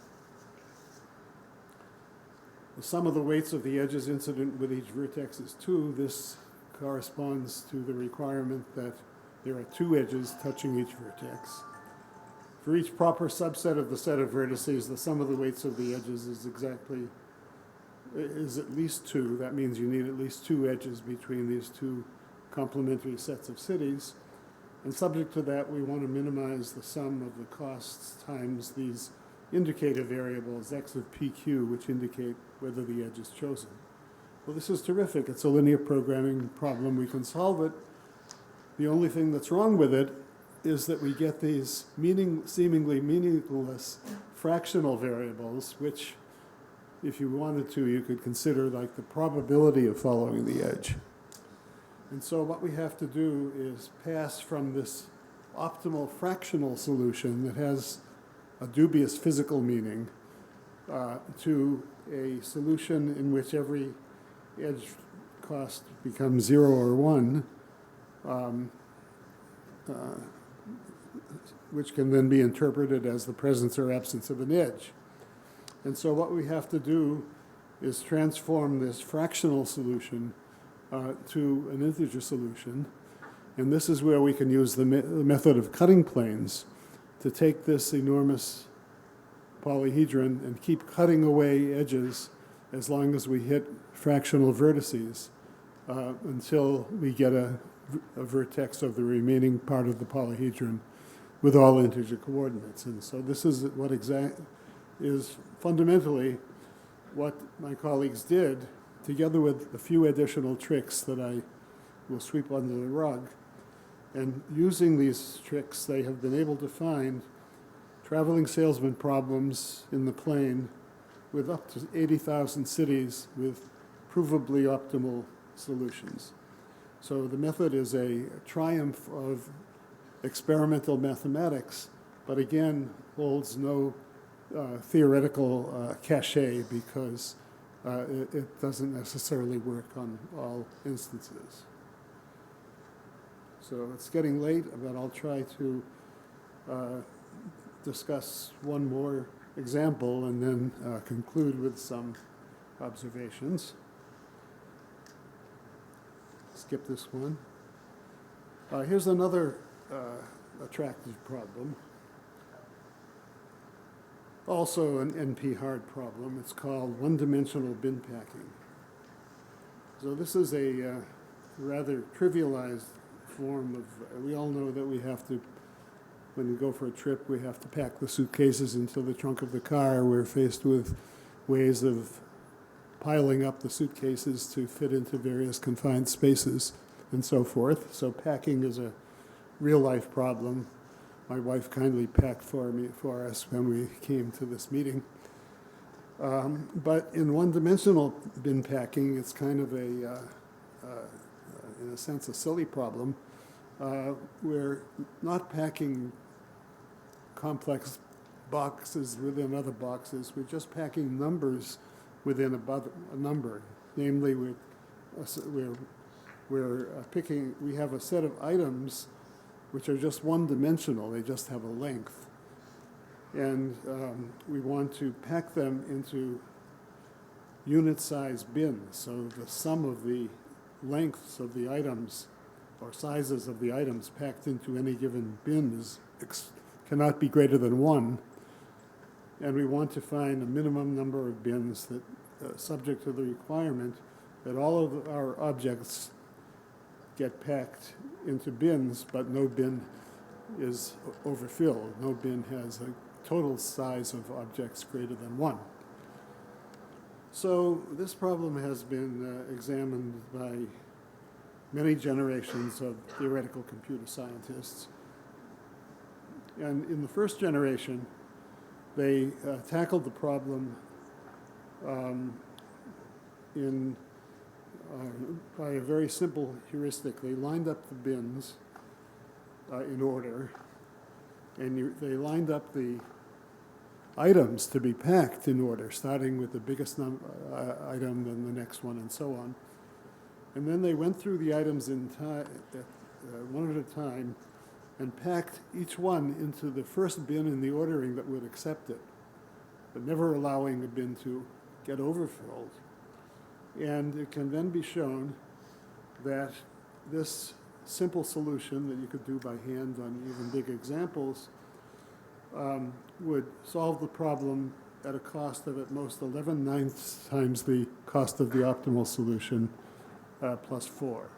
The sum of the weights of the edges incident with each vertex is 2. This corresponds to the requirement that there are 2 edges touching each vertex. For each proper subset of the set of vertices, the sum of the weights of the edges is at least 2. That means you need at least 2 edges between these 2 complementary sets of cities. And subject to that, we want to minimize the sum of the costs times these indicator variables, x of pq, which indicate whether the edge is chosen. Well, this is terrific. It's a linear programming problem. We can solve it. The only thing that's wrong with it is that we get these seemingly meaningless fractional variables, which, if you wanted to, you could consider like the probability of following the edge. And so what we have to do is pass from this optimal fractional solution that has a dubious physical meaning to a solution in which every edge cost becomes 0 or 1, which can then be interpreted as the presence or absence of an edge. And so what we have to do is transform this fractional solution to an integer solution. And this is where we can use the method of cutting planes to take this enormous polyhedron and keep cutting away edges as long as we hit fractional vertices until we get a vertex of the remaining part of the polyhedron with all integer coordinates. And so this is what is fundamentally what my colleagues did, together with a few additional tricks that I will sweep under the rug. And using these tricks, they have been able to find traveling salesman problems in the plane with up to 80,000 cities with provably optimal solutions. So the method is a triumph of experimental mathematics, but again holds no theoretical cachet because it doesn't necessarily work on all instances. So it's getting late, but I'll try to discuss one more example and then conclude with some observations. Skip this one. Here's another attractive problem. Also an NP hard problem. It's called one-dimensional bin packing. So this is a rather trivialized form of, we all know that we have to, when we go for a trip, we have to pack the suitcases into the trunk of the car. We're faced with ways of piling up the suitcases to fit into various confined spaces and so forth. So packing is a real-life problem. My wife kindly packed for us when we came to this meeting. But in one-dimensional bin packing, it's kind of a, in a sense, a silly problem. We're not packing complex boxes within other boxes. We're just packing numbers within a number. Namely, we have a set of items which are just one-dimensional. They just have a length. And we want to pack them into unit-size bins. So the sum of the lengths of the items or sizes of the items packed into any given bin cannot be greater than 1. And we want to find a minimum number of bins that, subject to the requirement that all of our objects get packed into bins, but no bin is overfilled. No bin has a total size of objects greater than 1. So this problem has been examined by many generations of theoretical computer scientists. And in the first generation, they tackled the problem by a very simple heuristic. They lined up the bins in order, and they lined up the items to be packed in order, starting with the biggest item, then the next one, and so on. And then they went through the items in one at a time and packed each one into the first bin in the ordering that would accept it, but never allowing the bin to get overfilled. And it can then be shown that this simple solution that you could do by hand on even big examples would solve the problem at a cost of at most 11/9 times the cost of the optimal solution plus 4.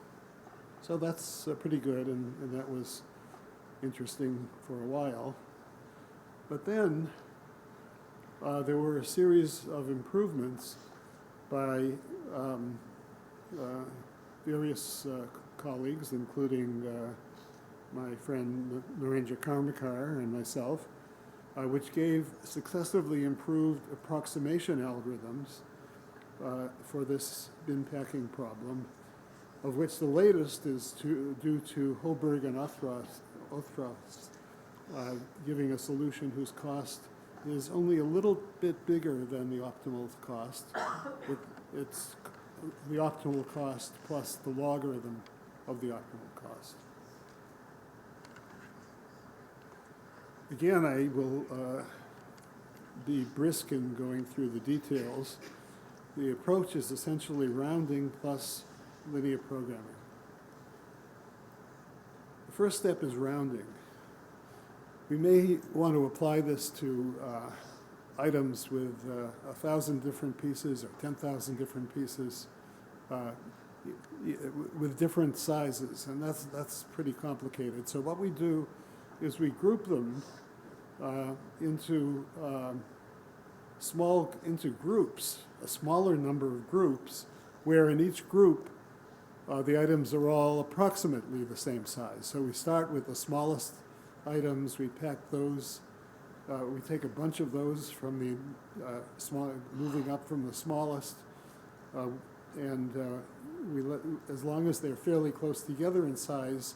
So that's pretty good, and that was interesting for a while. But then there were a series of improvements by various colleagues, including my friend Narendra Karmakar and myself, which gave successively improved approximation algorithms for this bin packing problem, of which the latest is due to Hoberg and Othros giving a solution whose cost is only a little bit bigger than the optimal cost. It's the optimal cost plus the logarithm of the optimal cost. Again, I will be brisk in going through the details. The approach is essentially rounding plus linear programming. The first step is rounding. We may want to apply this to items with 1,000 different pieces or 10,000 different pieces with different sizes, and that's pretty complicated. So what we do is we group them into groups, a smaller number of groups, where in each group the items are all approximately the same size. So we start with the smallest items, we pack those, we take a bunch of those from the moving up from the smallest, and as long as they're fairly close together in size,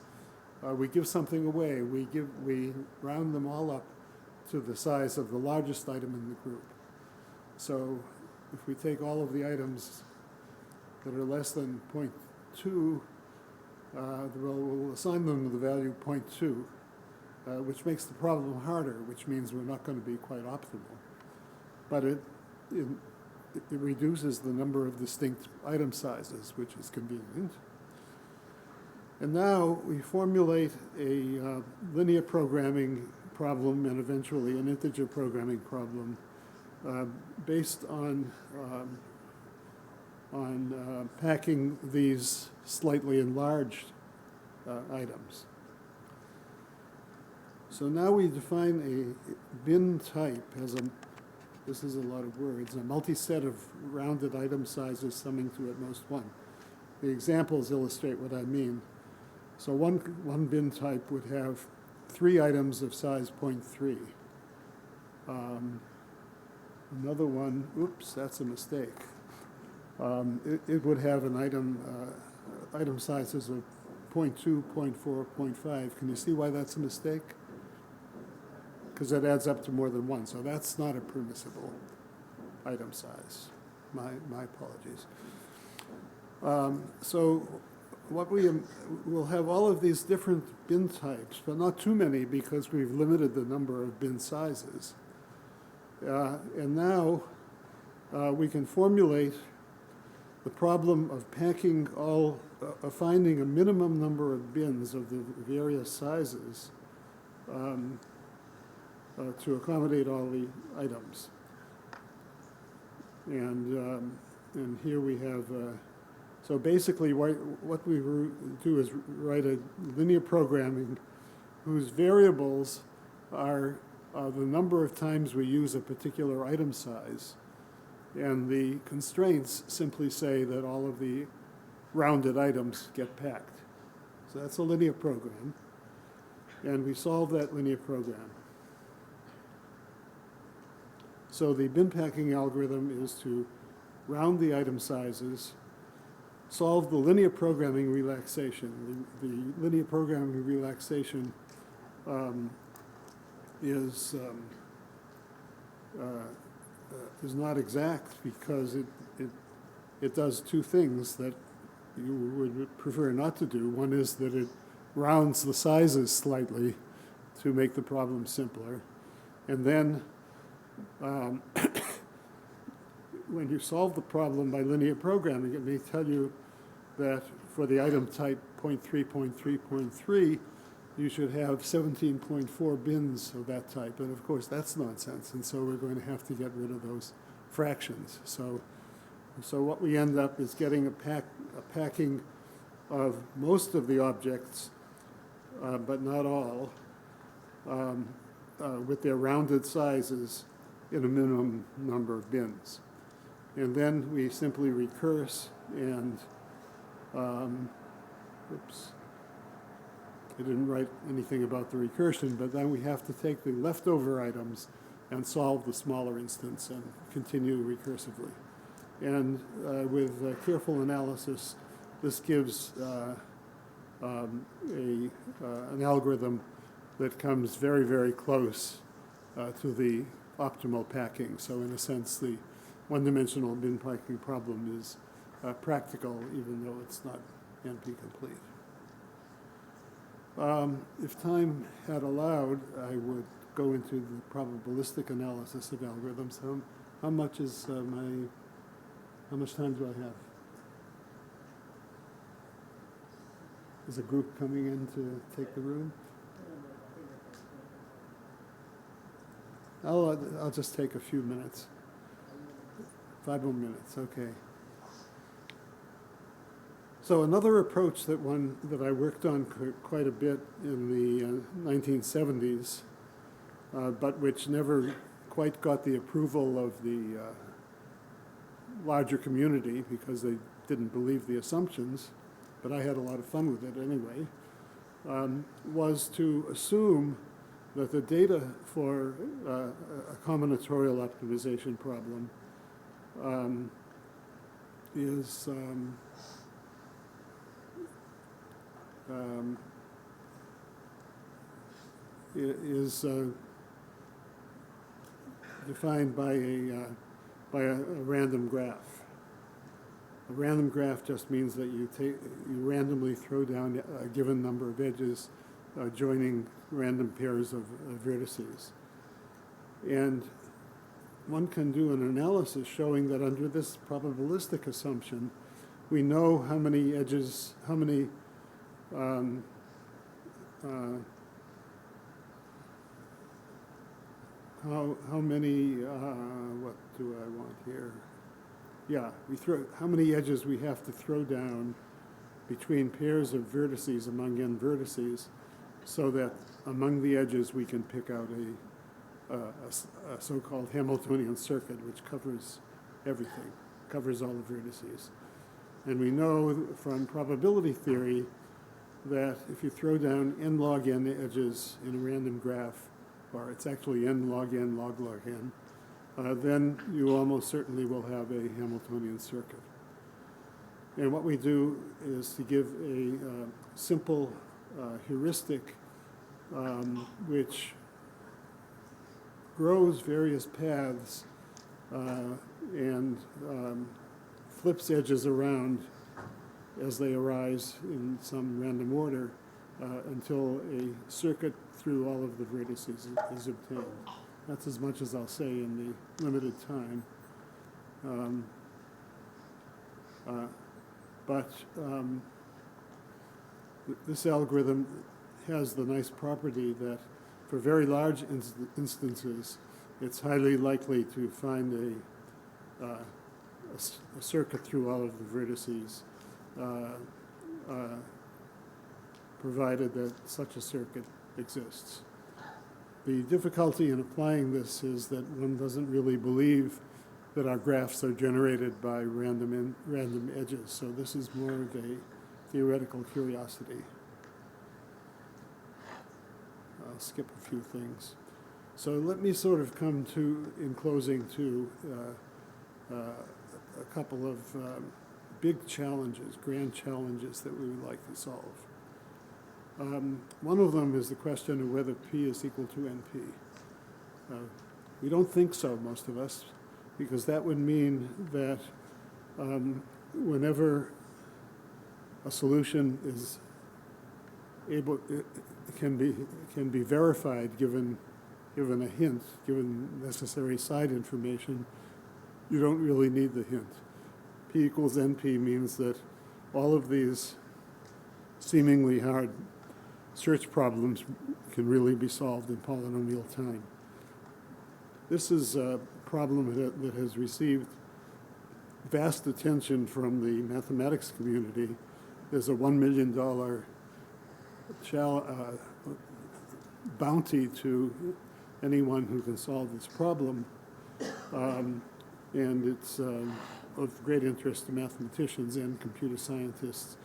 we give something away. We round them all up to the size of the largest item in the group. So if we take all of the items that are less than 0.2, we'll assign them the value 0.2, which makes the problem harder, which means we're not going to be quite optimal. But it reduces the number of distinct item sizes, which is convenient. And now we formulate a linear programming problem and eventually an integer programming problem based on packing these slightly enlarged items. So now we define a bin type as this is a lot of words, a multi-set of rounded item sizes summing to at most 1. The examples illustrate what I mean. So one bin type would have 3 items of size 0.3. Another one, oops, that's a mistake. It would have an item sizes of 0.2, 0.4, 0.5. Can you see why that's a mistake? Because that adds up to more than 1. So that's not a permissible item size. My apologies. So what we'll have all of these different bin types, but not too many because we've limited the number of bin sizes. And now we can formulate the problem of packing finding a minimum number of bins of the various sizes to accommodate all the items. And here we have, so basically what we do is write a linear programming whose variables are the number of times we use a particular item size. And the constraints simply say that all of the rounded items get packed. So that's a linear program. And we solve that linear program. So the bin packing algorithm is to round the item sizes, solve the linear programming relaxation. The linear programming relaxation is not exact because it does two things that you would prefer not to do. One is that it rounds the sizes slightly to make the problem simpler. And then when you solve the problem by linear programming, it may tell you that for the item type 0.3.3.3, you should have 17.4 bins of that type. And of course, that's nonsense. And so we're going to have to get rid of those fractions. So what we end up is getting a packing of most of the objects, but not all, with their rounded sizes in a minimum number of bins. And then we simply recurse and, oops, I didn't write anything about the recursion, but then we have to take the leftover items and solve the smaller instance and continue recursively. And with careful analysis, this gives an algorithm that comes very, very close to the optimal packing. So in a sense, the one-dimensional bin packing problem is practical, even though it's not NP-complete. If time had allowed, I would go into the probabilistic analysis of algorithms. How much time do I have? Is a group coming in to take the room? I'll just take a few minutes. 5 more minutes, okay. So another approach that I worked on quite a bit in the 1970s, but which never quite got the approval of the larger community because they didn't believe the assumptions, but I had a lot of fun with it anyway, was to assume that the data for a combinatorial optimization problem is defined by a random graph. A random graph just means that you randomly throw down a given number of edges, joining random pairs of vertices. And one can do an analysis showing that under this probabilistic assumption, we know how many edges, how many what do I want here? Yeah, how many edges we have to throw down between pairs of vertices among n vertices, so that among the edges we can pick out a so-called Hamiltonian circuit, which covers everything, covers all the vertices. And we know from probability theory that if you throw down n log n edges in a random graph, or it's actually n log n log log n, then you almost certainly will have a Hamiltonian circuit. And what we do is to give a simple heuristic which grows various paths and flips edges around as they arise in some random order until a circuit through all of the vertices is obtained. That's as much as I'll say in the limited time. This algorithm has the nice property that for very large instances, it's highly likely to find a circuit through all of the vertices, provided that such a circuit exists. The difficulty in applying this is that one doesn't really believe that our graphs are generated by random edges. So this is more of a theoretical curiosity. I'll skip a few things. So let me sort of come to, in closing, to a couple of big challenges, grand challenges that we would like to solve. One of them is the question of whether P is equal to NP. We don't think so, most of us, because that would mean that whenever a solution is able, it can be verified given a hint, given necessary side information, you don't really need the hint. P equals NP means that all of these seemingly hard search problems can really be solved in polynomial time. This is a problem that has received vast attention from the mathematics community. There's a $1 million bounty to anyone who can solve this problem. And it's of great interest to mathematicians and computer scientists.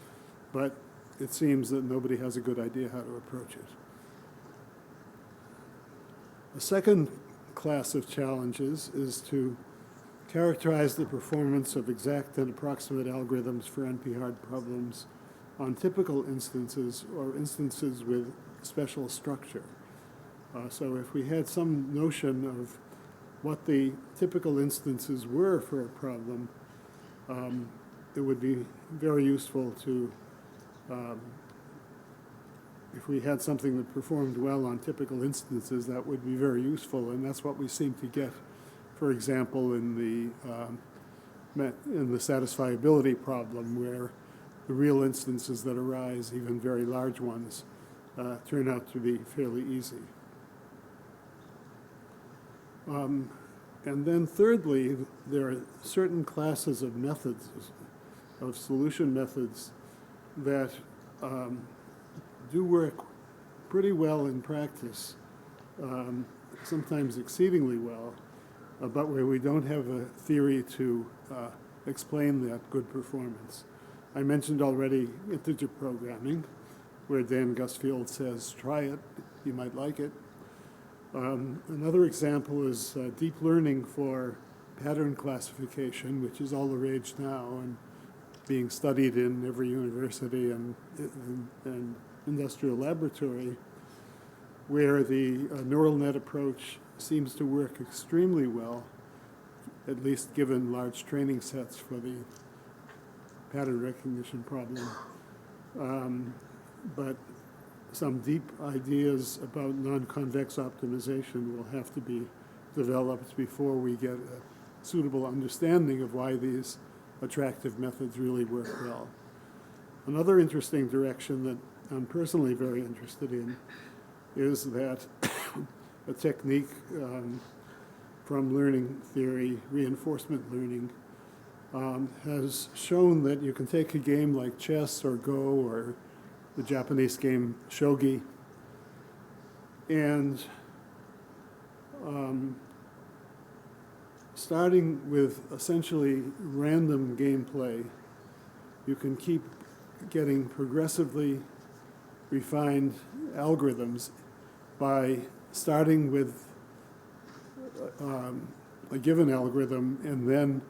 But it seems that nobody has a good idea how to approach it. A second class of challenges is to characterize the performance of exact and approximate algorithms for NP-hard problems on typical instances or instances with special structure. So if we had some notion of what the typical instances were for a problem, it would be very useful to, if we had something that performed well on typical instances, that would be very useful, and that's what we seem to get, for example, in the satisfiability problem, where the real instances that arise, even very large ones, turn out to be fairly easy. And then thirdly, there are certain classes of methods, of solution methods, that do work pretty well in practice, sometimes exceedingly well, but where we don't have a theory to explain that good performance. I mentioned already integer programming, where Dan Gusfield says, try it, you might like it. Another example is deep learning for pattern classification, which is all the rage now and being studied in every university and industrial laboratory, where the neural net approach seems to work extremely well, at least given large training sets for the pattern recognition problem. But some deep ideas about non-convex optimization will have to be developed before we get a suitable understanding of why these attractive methods really work well. Another interesting direction that I'm personally very interested in is that a technique from learning theory, reinforcement learning, has shown that you can take a game like chess or Go or the Japanese game shogi, and starting with essentially random gameplay, you can keep getting progressively refined algorithms by starting with a given algorithm and then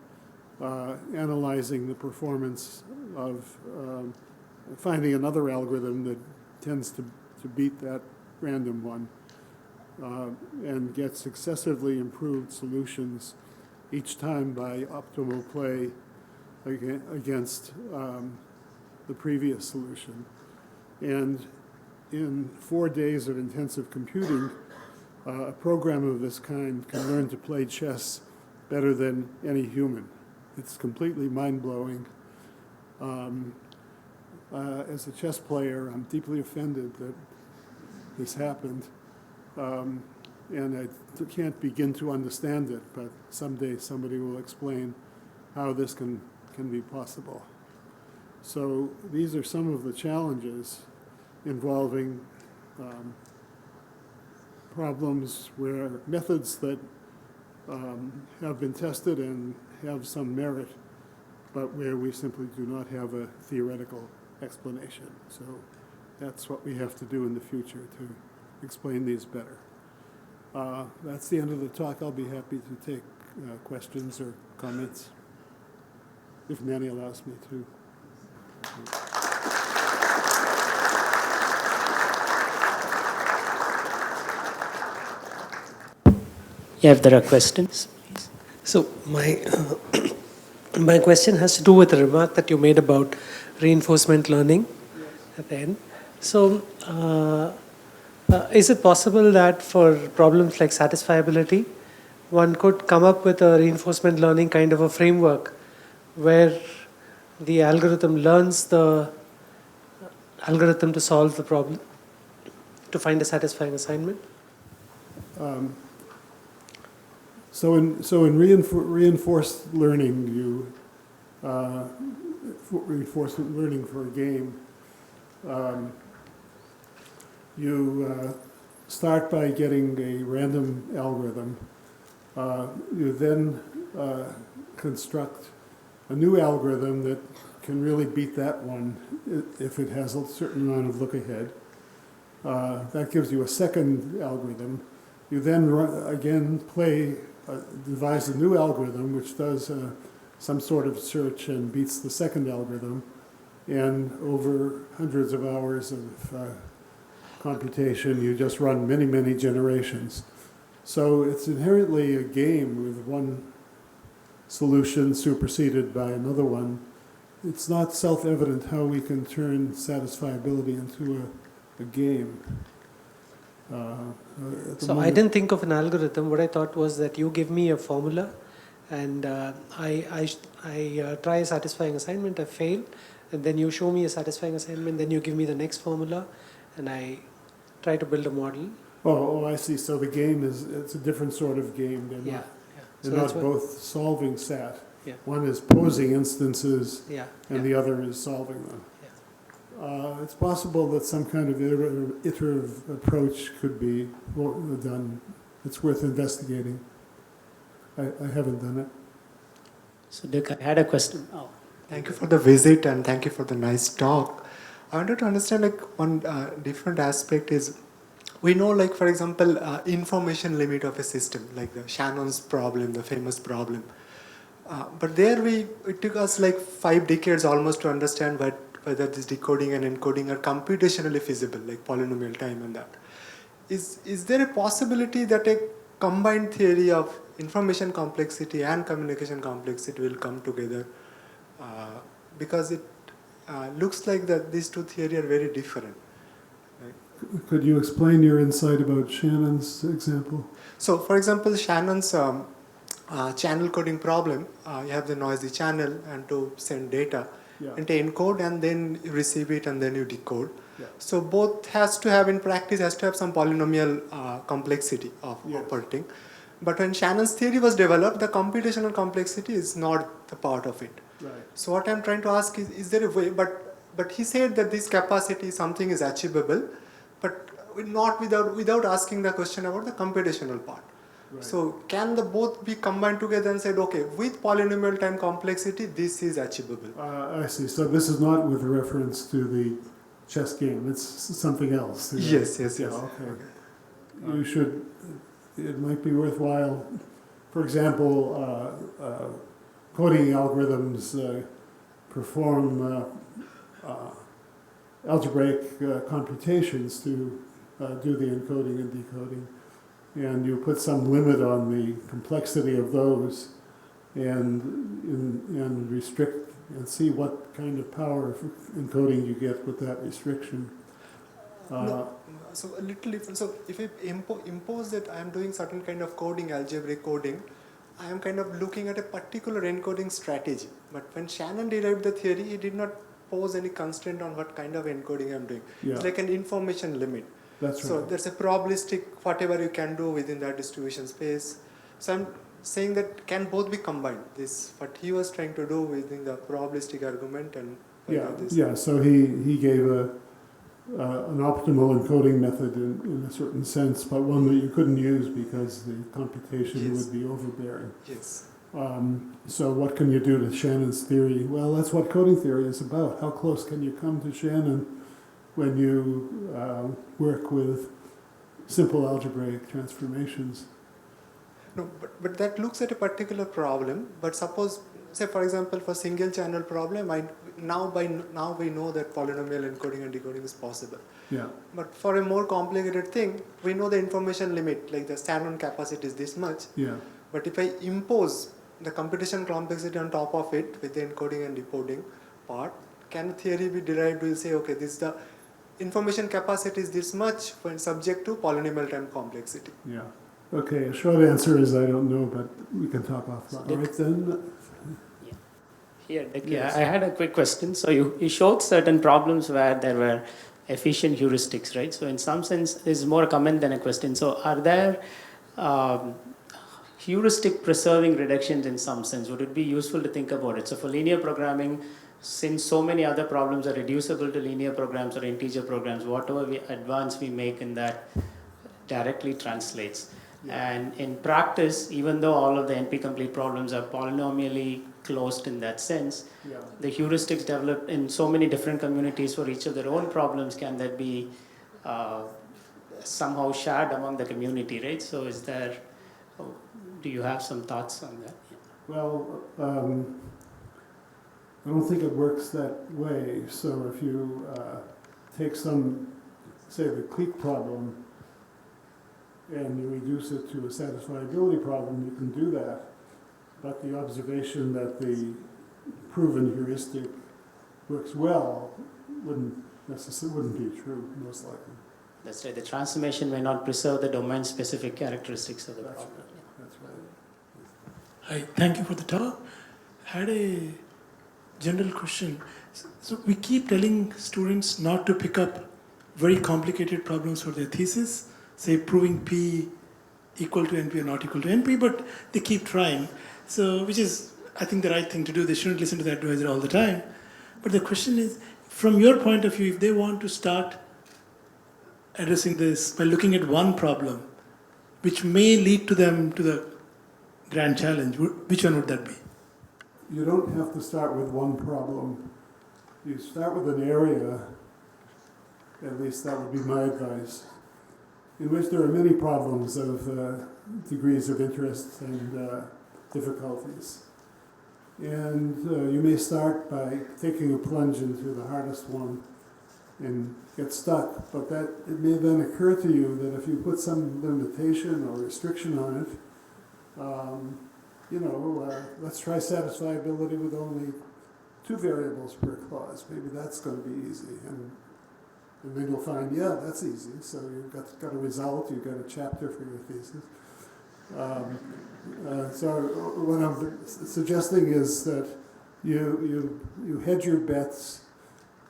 analyzing the performance of finding another algorithm that tends to beat that random one and get successively improved solutions each time by optimal play against the previous solution. And in 4 days of intensive computing, a program of this kind can learn to play chess better than any human. It's completely mind-blowing. As a chess player, I'm deeply offended that this happened, and I can't begin to understand it, but someday somebody will explain how this can be possible. So these are some of the challenges involving problems where methods that have been tested and have some merit, but where we simply do not have a theoretical explanation. So that's what we have to do in the future to explain these better. That's the end of the talk. I'll be happy to take questions or comments, if Manny allows me to. Yeah, if there are questions, please. So my question has to do with the remark that you made about reinforcement learning at the end. So is it possible that for problems like satisfiability, one could come up with a reinforcement learning kind of a framework where the algorithm learns the algorithm to solve the problem, to find a satisfying assignment? So in reinforced learning, reinforcement learning for a game, you start by getting a random algorithm. You then construct a new algorithm that can really beat that one if it has a certain amount of look ahead. That gives you a second algorithm. You then devise a new algorithm which does some sort of search and beats the second algorithm. And over hundreds of hours of computation, you just run many, many generations. So it's inherently a game with one solution superseded by another one. It's not self-evident how we can turn satisfiability into a game. So I didn't think of an algorithm. What I thought was that you give me a formula, and I try a satisfying assignment, I fail, and then you show me a satisfying assignment, then you give me the next formula, and I try to build a model. Oh, I see. So the game it's a different sort of game. They're not both solving SAT. Yeah. One is posing instances, and the other is solving them. It's possible that some kind of iterative approach could be done. It's worth investigating. I haven't done it. So Dick, I had a question. Oh. Thank you for the visit and thank you for the nice talk. I wanted to understand one different aspect is, we know for example, information limit of a system, like the Shannon's problem, the famous problem. But there it took us 5 decades almost to understand whether this decoding and encoding are computationally feasible, like polynomial time and that. Is there a possibility that a combined theory of information complexity and communication complexity will come together? Because it looks like that these two theories are very different. Right? Could you explain your insight about Shannon's example? So, for example, Shannon's channel coding problem, you have the noisy channel and to send data. And to encode and then you receive it and then you decode. So both has to have some polynomial complexity of operating. But when Shannon's theory was developed, the computational complexity is not the part of it. Right. So what I'm trying to ask is there a way, but he said that this capacity, something is achievable, but not without asking the question about the computational part. Right. So can the both be combined together and said, okay, with polynomial time complexity, this is achievable? I see. So this is not with reference to the chess game. It's something else. Yes. Okay. It might be worthwhile, for example, coding algorithms perform algebraic computations to do the encoding and decoding. And you put some limit on the complexity of those and restrict and see what kind of power of encoding you get with that restriction. So a little different. So if I impose that I am doing certain kind of coding, algebraic coding, I am kind of looking at a particular encoding strategy. But when Shannon derived the theory, he did not pose any constraint on what kind of encoding I am doing. Yeah. It's like an information limit. That's right. So there's a probabilistic whatever you can do within that distribution space. So I'm saying that can both be combined. This what he was trying to do within the probabilistic argument and So he gave an optimal encoding method in a certain sense, but one that you couldn't use because the computation Yes. would be overbearing. Yes. So what can you do to Shannon's theory? Well, that's what coding theory is about. How close can you come to Shannon when you work with simple algebraic transformations? No, but that looks at a particular problem. But suppose, say for example, for single channel problem, now we know that polynomial encoding and decoding is possible. Yeah. But for a more complicated thing, we know the information limit, like the Shannon capacity is this much. Yeah. But if I impose the computation complexity on top of it with the encoding and decoding part, can a theory be derived to say, okay, this is the information capacity is this much when subject to polynomial time complexity? Yeah. Okay, a short answer is I don't know, but we can talk offline. All right then. Here, Dick, Yes. I had a quick question. So you showed certain problems where there were efficient heuristics, right? So in some sense, this is more a comment than a question. So are there heuristic preserving reductions in some sense? Would it be useful to think about it? So for linear programming, since so many other problems are reducible to linear programs or integer programs, whatever advance we make in that directly translates. Yeah. And in practice, even though all of the NP-complete problems are polynomially closed in that sense, Yeah. the heuristics developed in so many different communities for each of their own problems, can that be somehow shared among the community, right? So is there, do you have some thoughts on that? Well, I don't think it works that way. So if you take some, say the clique problem, and you reduce it to a satisfiability problem, you can do that. But the observation that the proven heuristic works well wouldn't be true, most likely. That's right. The transformation may not preserve the domain-specific characteristics of the That's problem. right. That's right. Hi, thank you for the talk. I had a general question. So we keep telling students not to pick up very complicated problems for their thesis, say proving P equal to NP or not equal to NP, but they keep trying. So, which is, I think, the right thing to do. They shouldn't listen to the advisor all the time. But the question is, from your point of view, if they want to start addressing this by looking at one problem, which may lead to them to the grand challenge, which one would that be? You don't have to start with one problem. You start with an area, at least that would be my advice, in which there are many problems of degrees of interest and difficulties. And you may start by taking a plunge into the hardest one and get stuck, but that it may then occur to you that if you put some limitation or restriction on it, let's try satisfiability with only 2 variables per clause. Maybe that's going to be easy. And then you'll find, yeah, that's easy. So you've got a result, you've got a chapter for your thesis. So what I'm suggesting is that you hedge your bets,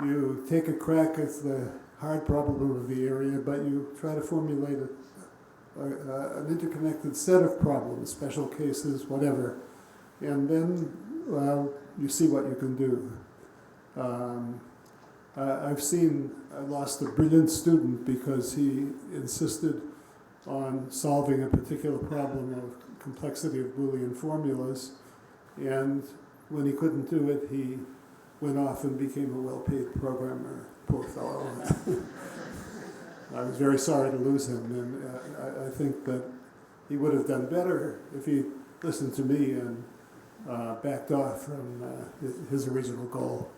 you take a crack at the hard problem of the area, but you try to formulate an interconnected set of problems, special cases, whatever, and then you see what you can do. I lost a brilliant student because he insisted on solving a particular problem of complexity of Boolean formulas, and when he couldn't do it, he went off and became a well-paid programmer, poor fellow. I was very sorry to lose him, and I think that he would have done better if he listened to me and backed off from his original goal.